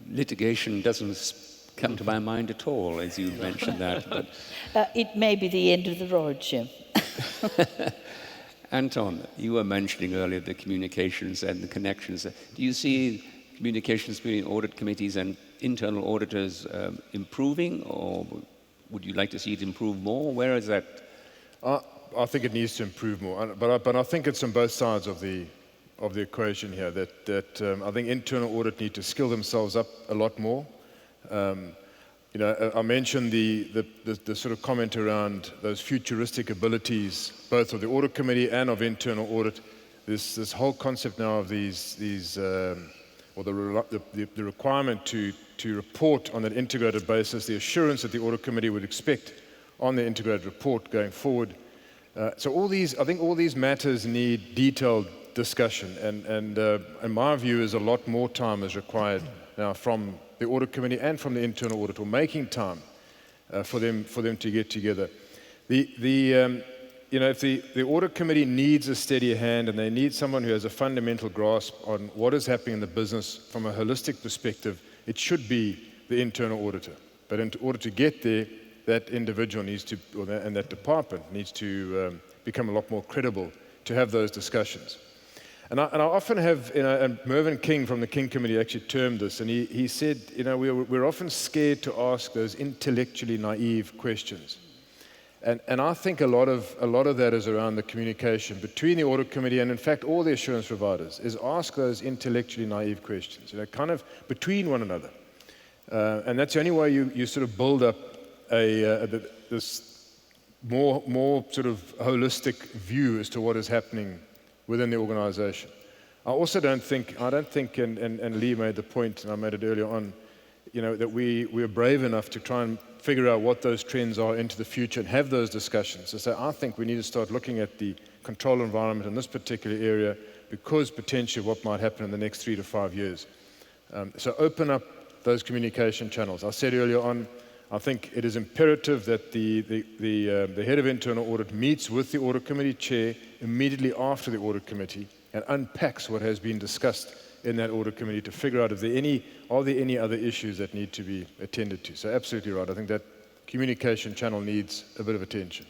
Litigation doesn't come to my mind at all, as you mentioned that. But It may be the end of the road, Jim. Anton, you were mentioning earlier the communications and the connections. Do you see communications between audit committees and internal auditors improving, or would you like to see it improve more? Where is that? I think it needs to improve more, but I think it's on both sides of the equation here. That I think internal audit need to skill themselves up a lot more. I mentioned the sort of comment around those futuristic abilities, both of the audit committee and of internal audit. This whole concept now of the requirement to report on an integrated basis, the assurance that the audit committee would expect on the integrated report going forward. So I think all these matters need detailed discussion, and my view is a lot more time is required now from the audit committee and from the internal auditor, making time for them to get together. If the audit committee needs a steady hand, and they need someone who has a fundamental grasp on what is happening in the business from a holistic perspective, it should be the internal auditor. But in order to get there, that individual needs to, and that department needs to become a lot more credible to have those discussions. And I often have, and Mervyn King from the King Committee actually termed this, and he said, we're often scared to ask those intellectually naive questions. And I think a lot of that is around the communication between the audit committee and, in fact, all the assurance providers, is ask those intellectually naive questions, kind of between one another. And that's the only way you sort of build up this more sort of holistic view as to what is happening within the organization. I also don't think, and Lee made the point, and I made it earlier on, that we're brave enough to try and figure out what those trends are into the future and have those discussions. So I think we need to start looking at the control environment in this particular area, because potentially what might happen in the next 3 to 5 years. So open up those communication channels. I said earlier on, I think it is imperative that the head of internal audit meets with the audit committee chair immediately after the audit committee and unpacks what has been discussed in that audit committee to figure out if there are any other issues that need to be attended to. So absolutely right. I think that communication channel needs a bit of attention.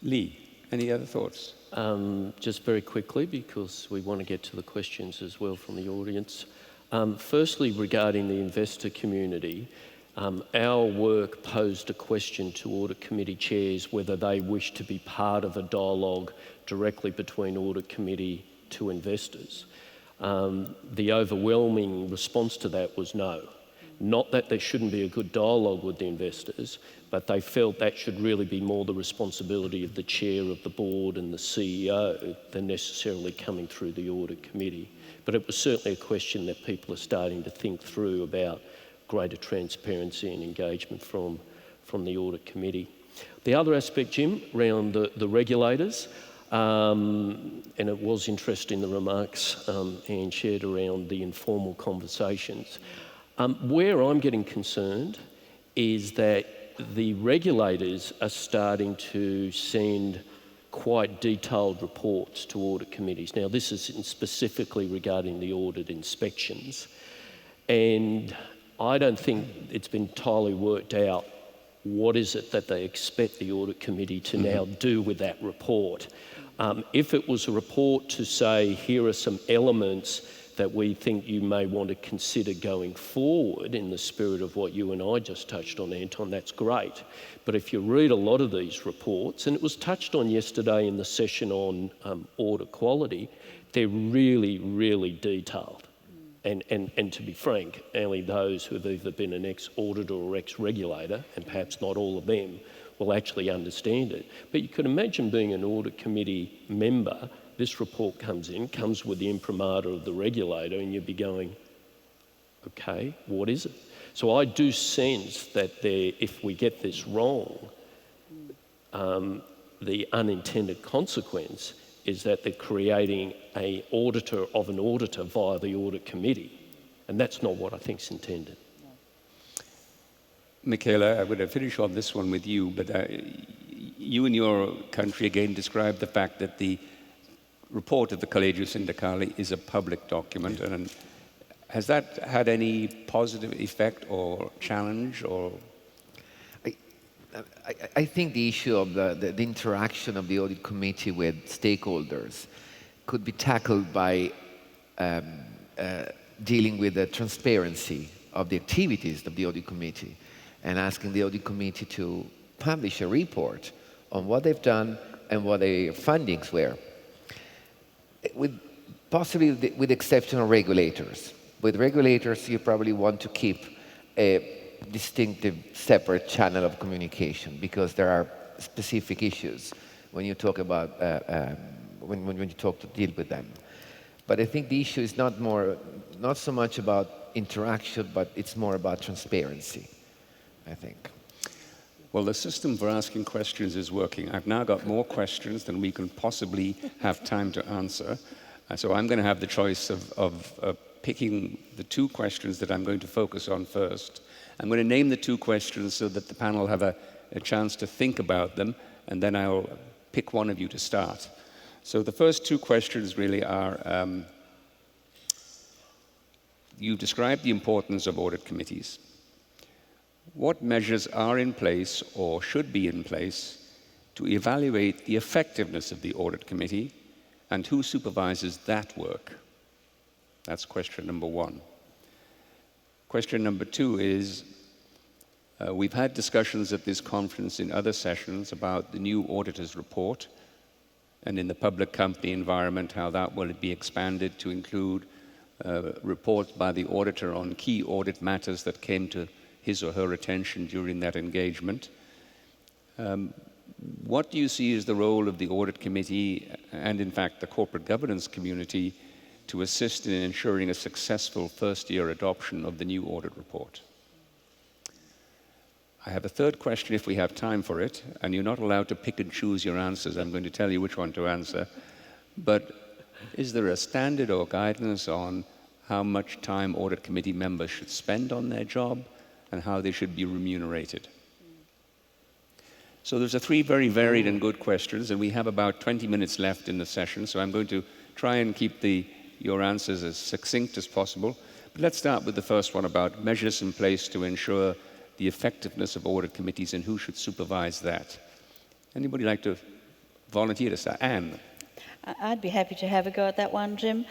Lee, any other thoughts? Just very quickly, because we want to get to the questions as well from the audience. Firstly, regarding the investor community, our work posed a question to audit committee chairs whether they wish to be part of a dialogue directly between audit committee to investors. The overwhelming response to that was no. Not that there shouldn't be a good dialogue with the investors, but they felt that should really be more the responsibility of the chair of the board and the CEO than necessarily coming through the audit committee. But it was certainly a question that people are starting to think through about greater transparency and engagement from the audit committee. The other aspect, Jim, around the regulators, and it was interesting the remarks Anne shared around the informal conversations. Where I'm getting concerned is that the regulators are starting to send quite detailed reports to audit committees. Now, this is specifically regarding the audit inspections, and I don't think it's been entirely worked out what is it that they expect the audit committee to now do with that report. If it was a report to say, here are some elements that we think you may want to consider going forward in the spirit of what you and I just touched on, Anton, that's great. But if you read a lot of these reports, and it was touched on yesterday in the session on audit quality, they're really, really detailed. And to be frank, only those who have either been an ex-auditor or ex-regulator, and perhaps not all of them, will actually understand it. But you could imagine being an audit committee member, this report comes with the imprimatur of the regulator, and you'd be going, okay, what is it? So I do sense that if we get this wrong, the unintended consequence is that they're creating an auditor of an auditor via the audit committee. And that's not what I think's intended. Michaela, I'm going to finish on this one with you, but you and your country again described the fact that the report of the Collegio Sindacale is a public document, and has that had any positive effect or challenge or? I think the issue of the interaction of the audit committee with stakeholders could be tackled by dealing with the transparency of the activities of the audit committee and asking the audit committee to publish a report on what they've done and what their findings were. Possibly with exception of regulators. With regulators, you probably want to keep a distinctive separate channel of communication because there are specific issues when you talk about when you talk to deal with them. But I think the issue is not so much about interaction, but it's more about transparency, I think. Well, the system for asking questions is working. I've now got more questions than we can possibly have time to answer. So I'm going to have the choice of picking the two questions that I'm going to focus on first. I'm going to name the two questions so that the panel have a chance to think about them, and then I'll pick one of you to start. So the first two questions really are, you described the importance of audit committees. What measures are in place or should be in place to evaluate the effectiveness of the audit committee, and who supervises that work? That's question number one. Question number two is, we've had discussions at this conference in other sessions about the new auditor's report, and in the public company environment, how that will be expanded to include reports by the auditor on key audit matters that came to his or her attention during that engagement. What do you see as the role of the audit committee and, in fact, the corporate governance community to assist in ensuring a successful first-year adoption of the new audit report? I have a third question if we have time for it, and you're not allowed to pick and choose your answers. I'm going to tell you which one to answer. But is there a standard or guidance on how much time audit committee members should spend on their job and how they should be remunerated? So those are three very varied and good questions, and we have about 20 minutes left in the session, so I'm going to try and keep your answers as succinct as possible. But let's start with the first one about measures in place to ensure the effectiveness of audit committees and who should supervise that. Anybody like to volunteer to start? Anne. I'd be happy to have a go at that one, Jim.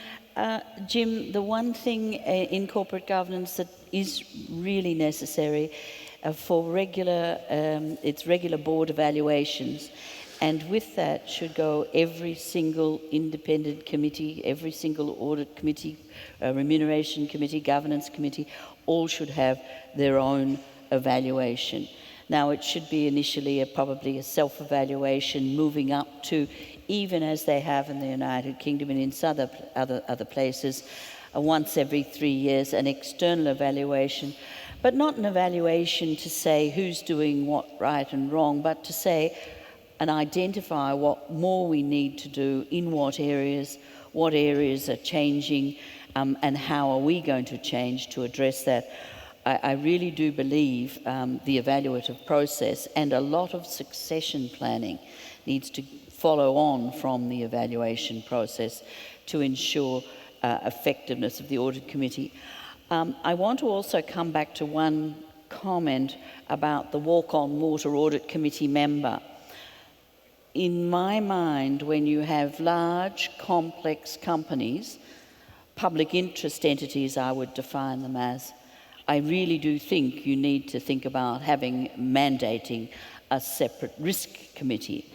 Jim, the one thing in corporate governance that is really necessary for it's regular board evaluations. And with that should go every single independent committee, every single audit committee, remuneration committee, governance committee, all should have their own evaluation. Now, it should be initially probably a self-evaluation, moving up to, even as they have in the United Kingdom and in other places, once every 3 years, an external evaluation. But not an evaluation to say who's doing what right and wrong, but to say and identify what more we need to do, in what areas are changing, and how are we going to change to address that. I really do believe the evaluative process and a lot of succession planning needs to follow on from the evaluation process to ensure effectiveness of the audit committee. I want to also come back to one comment about the walk-on water audit committee member. in my mind, when you have large, complex companies, public interest entities, I would define them as, I really do think you need to think about mandating a separate risk committee,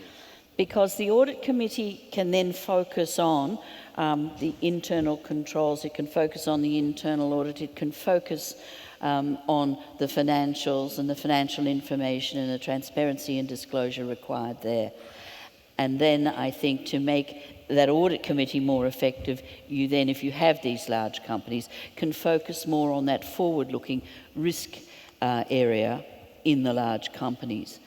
because the audit committee can then focus on the internal controls, it can focus on the internal audit, it can focus on the financials and the financial information and the transparency and disclosure required there. And then I think to make that audit committee more effective, you then, if you have these large companies, can focus more on that forward-looking risk area in the large companies.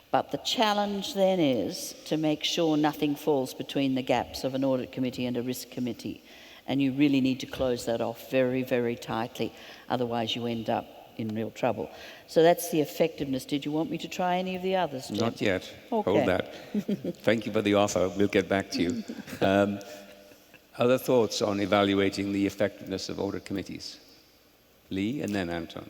But the challenge then is to make sure nothing falls between the gaps of an audit committee and a risk committee. And you really need to close that off very, very tightly. Otherwise, you end up in real trouble. So that's the effectiveness. Did you want me to try any of the others, Jim? Not yet. Okay. Hold that. Thank you for the offer. We'll get back to you. Other thoughts on evaluating the effectiveness of audit committees? Lee and then Anton.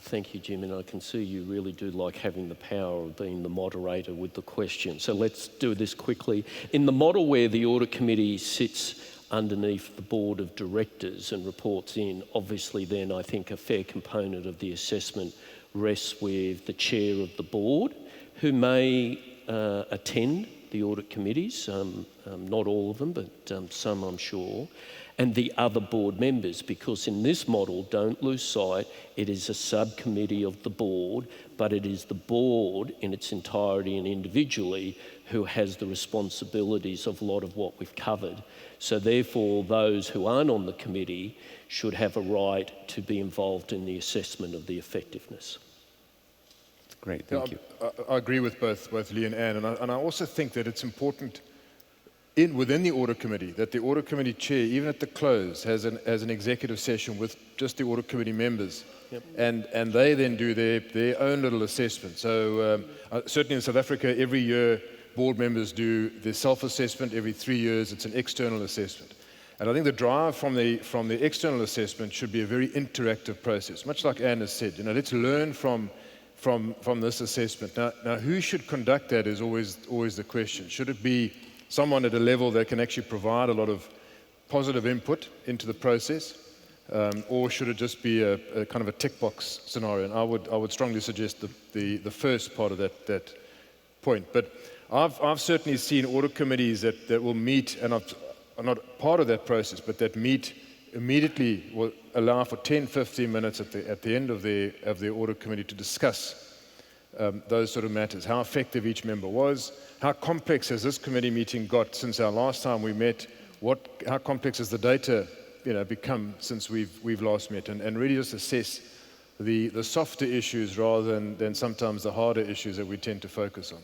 Thank you, Jim, and I can see you really do like having the power of being the moderator with the question. So let's do this quickly. In the model where the audit committee sits underneath the board of directors and reports in, obviously then I think a fair component of the assessment rests with the chair of the board, who may attend the audit committees, not all of them, but some I'm sure, and the other board members, because in this model, don't lose sight, it is a subcommittee of the board, but it is the board in its entirety and individually who has the responsibilities of a lot of what we've covered. So therefore, those who aren't on the committee should have a right to be involved in the assessment of the effectiveness. Great, thank you. I agree with both Lee and Anne, and I also think that it's important within the audit committee that the audit committee chair, even at the close, has an executive session with just the audit committee members. Yep. And they then do their own little assessment. So certainly in South Africa, every year board members do their self-assessment. Every 3 years, it's an external assessment. And I think the drive from the external assessment should be a very interactive process, much like Anne has said. Let's learn from this assessment. Now, who should conduct that is always the question. Should it be someone at a level that can actually provide a lot of positive input into the process, or should it just be a kind of a tick box scenario? And I would strongly suggest the first part of that point. But I've certainly seen audit committees that will meet, and I'm not part of that process, but that meet immediately, will allow for 10-15 minutes at the end of the audit committee to discuss those sort of matters, how effective each member was, how complex has this committee meeting got since our last time we met, how complex has the data become since we've last met, and really just assess the softer issues rather than sometimes the harder issues that we tend to focus on.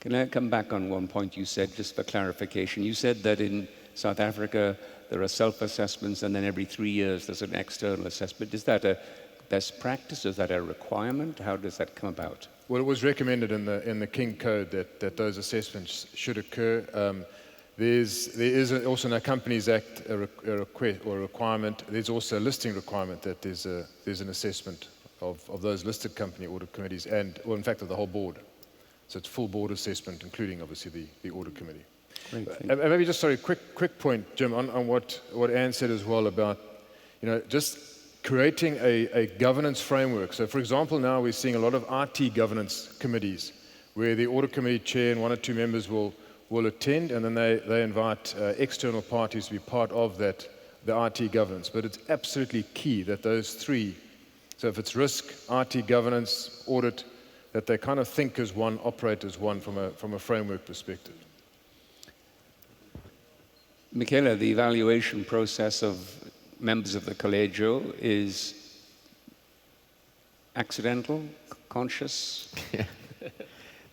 Can I come back on one point you said, just for clarification? You said that in South Africa there are self-assessments and then every 3 years there's an external assessment. Is that a best practice? Is that a requirement? How does that come about? Well, it was recommended in the King Code that those assessments should occur. There is also in our Companies Act a request or a requirement. There's also a listing requirement that there's an assessment of those listed company audit committees in fact of the whole board. So it's full board assessment, including obviously the audit committee. Great, maybe just quick point, Jim, on what Anne said as well about just creating a governance framework. So for example, now we're seeing a lot of IT governance committees where the audit committee chair and 1 or 2 members will attend, and then they invite external parties to be part of the IT governance. But it's absolutely key that those 3, so if it's risk, IT governance, audit, that they kind of think as one, operate as one from a framework perspective. Michaela, the evaluation process of members of the Collegio is accidental, conscious?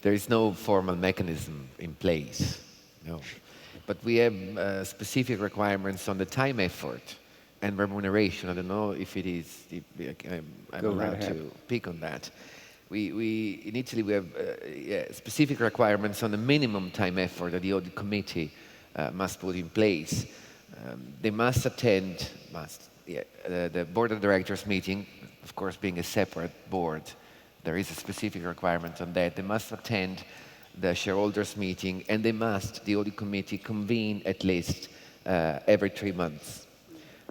There is no formal mechanism in place, no. But we have specific requirements on the time effort and remuneration. I don't know if it is, I'm allowed to pick on that. In Italy, we have specific requirements on the minimum time effort that the audit committee must put in place. They must attend the board of directors meeting, of course being a separate board. There is a specific requirement on that. They must attend the shareholders meeting, and they must, the audit committee, convene at least every 3 months.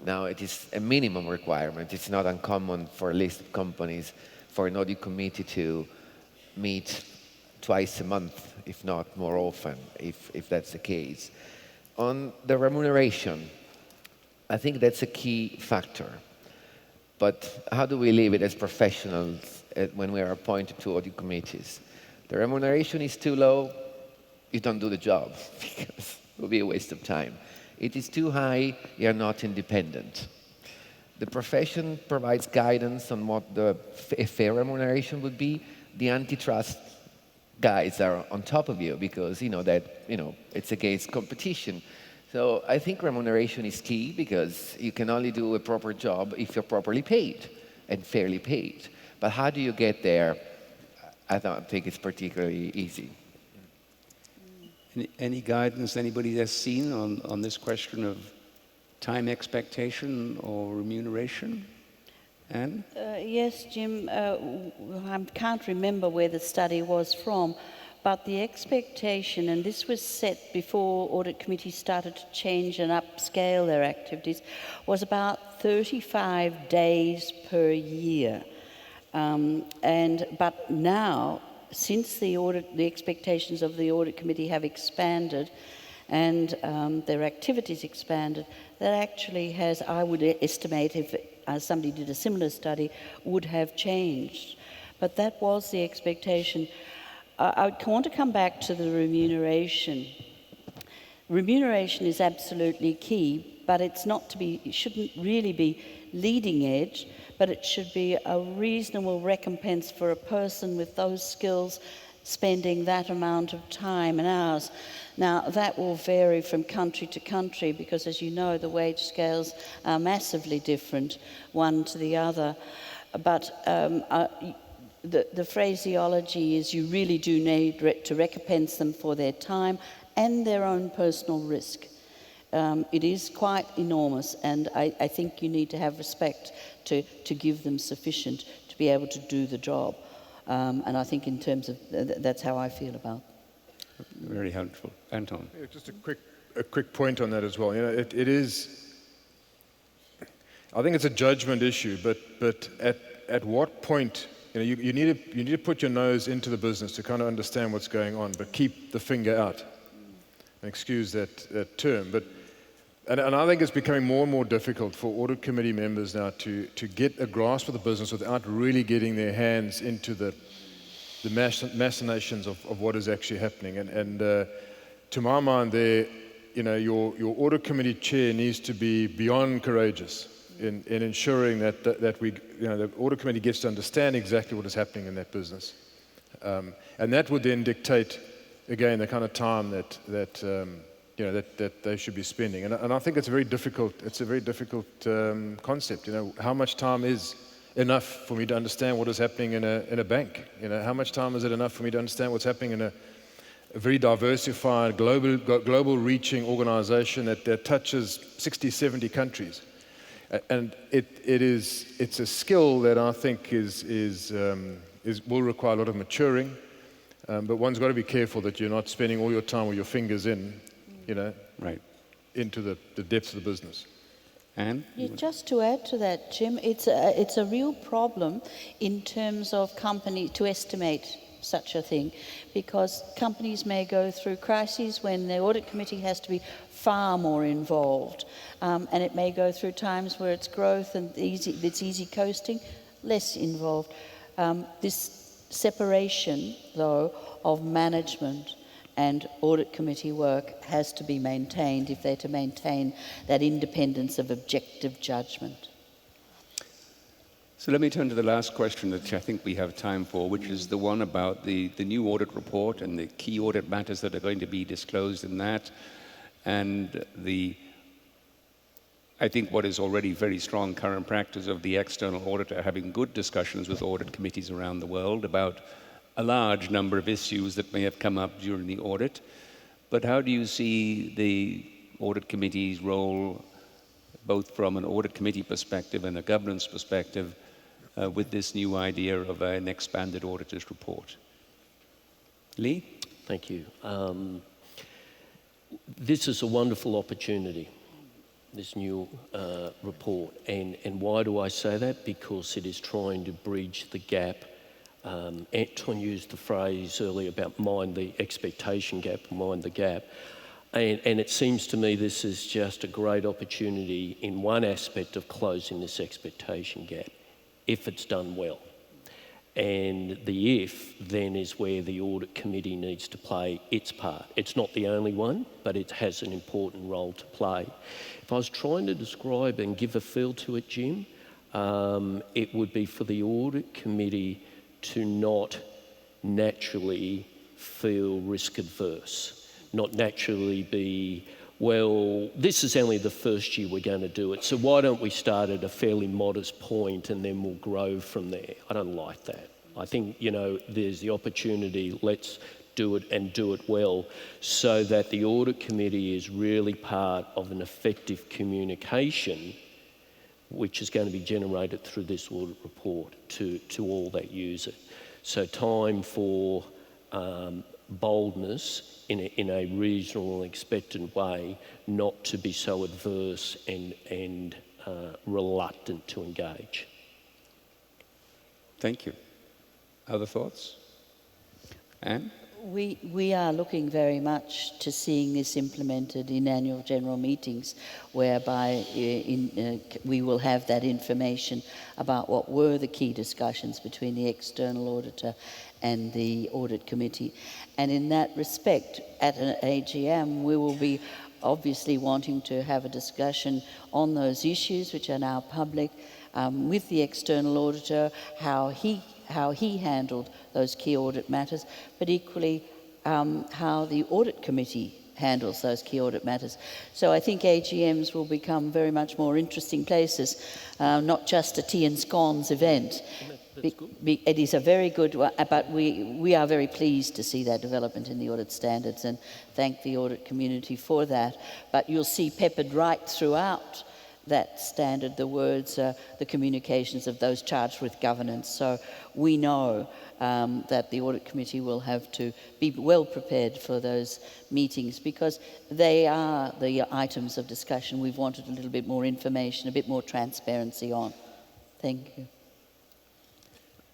Now, it is a minimum requirement. It's not uncommon for listed companies for an audit committee to meet twice a month, if not more often, if that's the case. On the remuneration, I think that's a key factor. But how do we leave it as professionals when we are appointed to audit committees? The remuneration is too low, you don't do the job, because it will be a waste of time. It is too high, you are not independent. The profession provides guidance on what a fair remuneration would be. The antitrust guys are on top of you because it's against competition. So I think remuneration is key because you can only do a proper job if you're properly paid and fairly paid. But how do you get there? I don't think it's particularly easy. Any guidance anybody has seen on this question of time expectation or remuneration? Anne? Yes, Jim. I can't remember where the study was from, but the expectation, and this was set before audit committees started to change and upscale their activities, was about 35 days per year. But now, since the expectations of the audit committee have expanded and their activities expanded, that actually has, I would estimate, if somebody did a similar study, would have changed. But that was the expectation. I want to come back to the remuneration. Remuneration is absolutely key, but it shouldn't really be leading edge, but it should be a reasonable recompense for a person with those skills spending that amount of time and hours. Now, that will vary from country to country because, as you know, the wage scales are massively different one to the other. But the phraseology is you really do need to recompense them for their time and their own personal risk. It is quite enormous, and I think you need to have respect to give them sufficient to be able to do the job. And I think in terms of, that's how I feel about it. Very helpful. Anton? Yeah, just a quick point on that as well. It is, I think it's a judgment issue, but at what point, you need to put your nose into the business to kind of understand what's going on, but keep the finger out. Excuse that term, but and I think it's becoming more and more difficult for audit committee members now to get a grasp of the business without really getting their hands into the machinations of what is actually happening. And to my mind, your audit committee chair needs to be beyond courageous in ensuring that the audit committee gets to understand exactly what is happening in that business, and that would then dictate again the kind of time that they should be spending. And I think it's a very difficult concept. How much time is enough for me to understand what is happening in a bank? How much time is it enough for me to understand what's happening in a very diversified, global reaching organization that touches 60, 70 countries? And it's a skill that I think will require a lot of maturing, but one's got to be careful that you're not spending all your time with your fingers in, right, into the depths of the business. Anne? Yeah, just to add to that, Jim, it's a real problem in terms of company to estimate such a thing, because companies may go through crises when the audit committee has to be far more involved, and it may go through times where it's growth and it's easy coasting, less involved. This separation, though, of management and audit committee work has to be maintained if they're to maintain that independence of objective judgment. So let me turn to the last question that I think we have time for, which is the one about the new audit report and the key audit matters that are going to be disclosed in that, and I think what is already very strong current practice of the external auditor having good discussions with audit committees around the world about a large number of issues that may have come up during the audit. But how do you see the audit committee's role, both from an audit committee perspective and a governance perspective, with this new idea of an expanded auditor's report? Lee? Thank you. This is a wonderful opportunity, this new report. And why do I say that? Because it is trying to bridge the gap. Anton used the phrase earlier about mind the expectation gap, mind the gap. And it seems to me this is just a great opportunity in one aspect of closing this expectation gap, if it's done well. And the if then is where the audit committee needs to play its part. It's not the only one, but it has an important role to play. If I was trying to describe and give a feel to it, Jim, it would be for the audit committee to not naturally feel risk adverse, not naturally be, well, this is only the first year we're going to do it, so why don't we start at a fairly modest point and then we'll grow from there. I don't like that. I think, there's the opportunity, let's do it and do it well, so that the audit committee is really part of an effective communication which is going to be generated through this audit report to all that use it. So time for boldness in a reasonable and expectant way, not to be so adverse and reluctant to engage. Thank you. Other thoughts? Anne? We are looking very much to seeing this implemented in annual general meetings, whereby we will have that information about what were the key discussions between the external auditor and the audit committee. And in that respect, at an AGM, we will be obviously wanting to have a discussion on those issues which are now public, with the external auditor, how he handled those key audit matters, but equally how the audit committee handles those key audit matters. So I think AGMs will become very much more interesting places, not just a tea and scones event. It is a very good one, but we are very pleased to see that development in the audit standards and thank the audit community for that. But you'll see peppered right throughout that standard the words, the communications of those charged with governance. So we know that the audit committee will have to be well prepared for those meetings, because they are the items of discussion we've wanted a little bit more information, a bit more transparency on. Thank you.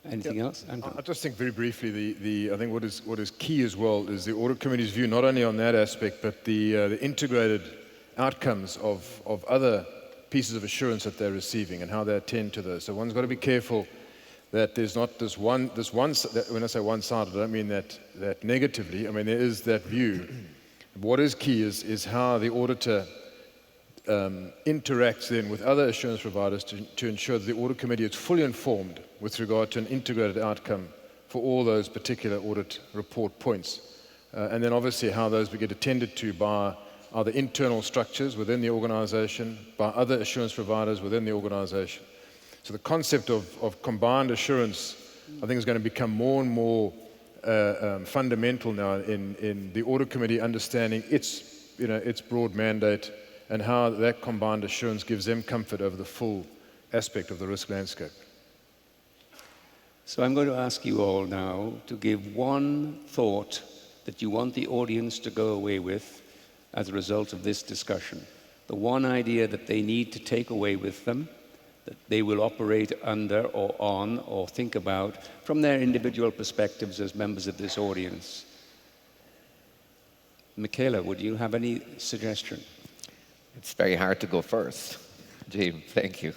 Anything else? Anton? I just think very briefly, I think what is key as well is the audit committee's view, not only on that aspect, but the integrated outcomes of other pieces of assurance that they're receiving and how they attend to those. So one's got to be careful that there's not this one. When I say one-sided, I don't mean that negatively. I mean there is that view. What is key is how the auditor interacts then with other assurance providers to ensure that the audit committee is fully informed with regard to an integrated outcome for all those particular audit report points. And then obviously how those get attended to by either internal structures within the organisation, by other assurance providers within the organisation. So the concept of combined assurance, I think, is going to become more and more fundamental now in the audit committee understanding its broad mandate and how that combined assurance gives them comfort over the full aspect of the risk landscape. So I'm going to ask you all now to give one thought that you want the audience to go away with as a result of this discussion. The one idea that they need to take away with them, that they will operate under or on or think about from their individual perspectives as members of this audience. Michaela, would you have any suggestion? It's very hard to go first. Jim, thank you.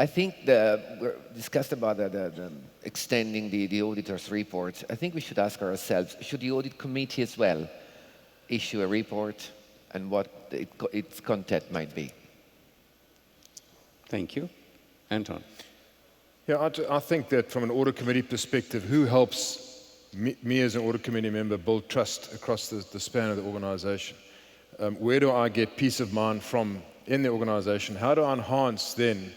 I think we discussed about the extending the auditor's report. I think we should ask ourselves, should the audit committee as well issue a report and what its content might be? Thank you. Anton? Yeah, I think that from an audit committee perspective, who helps me as an audit committee member build trust across the span of the organisation? Where do I get peace of mind from in the organisation? How do I enhance then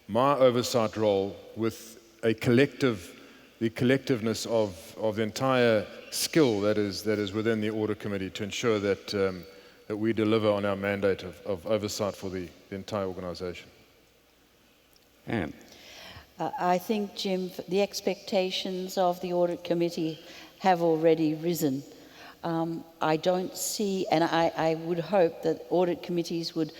my oversight role with the collectiveness of the entire skill that is within the audit committee to ensure that we deliver on our mandate of oversight for the entire organisation? Anne? I think, Jim, the expectations of the audit committee have already risen. I don't see, and I would hope that audit committees would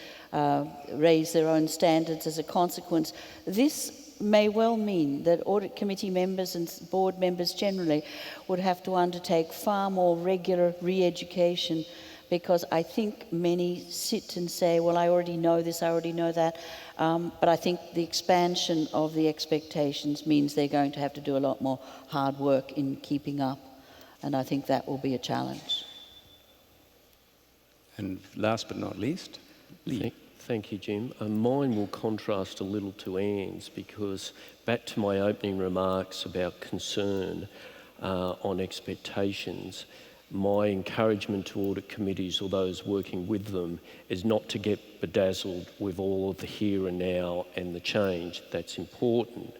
raise their own standards as a consequence. This may well mean that audit committee members and board members generally would have to undertake far more regular re-education, because I think many sit and say, well, I already know this, I already know that, but I think the expansion of the expectations means they're going to have to do a lot more hard work in keeping up, and I think that will be a challenge. And last but not least, Lee. Thank you, Jim. Mine will contrast a little to Anne's, because back to my opening remarks about concern on expectations, my encouragement to audit committees or those working with them is not to get bedazzled with all of the here and now and the change. That's important.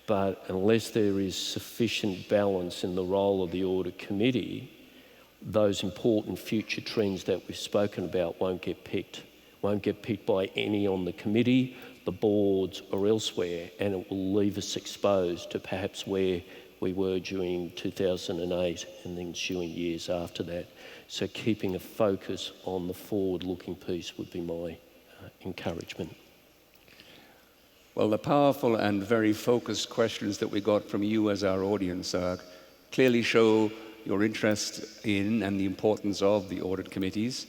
But unless there is sufficient balance in the role of the audit committee, those important future trends that we've spoken about won't get picked by any on the committee, the boards or elsewhere, and it will leave us exposed to perhaps where we were during 2008 and the ensuing years after that. So keeping a focus on the forward-looking piece would be my encouragement. Well, the powerful and very focused questions that we got from you as our audience clearly show your interest in and the importance of the audit committees.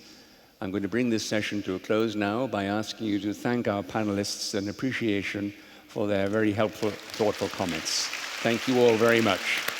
I'm going to bring this session to a close now by asking you to thank our panelists in appreciation for their very helpful, thoughtful comments. Thank you all very much.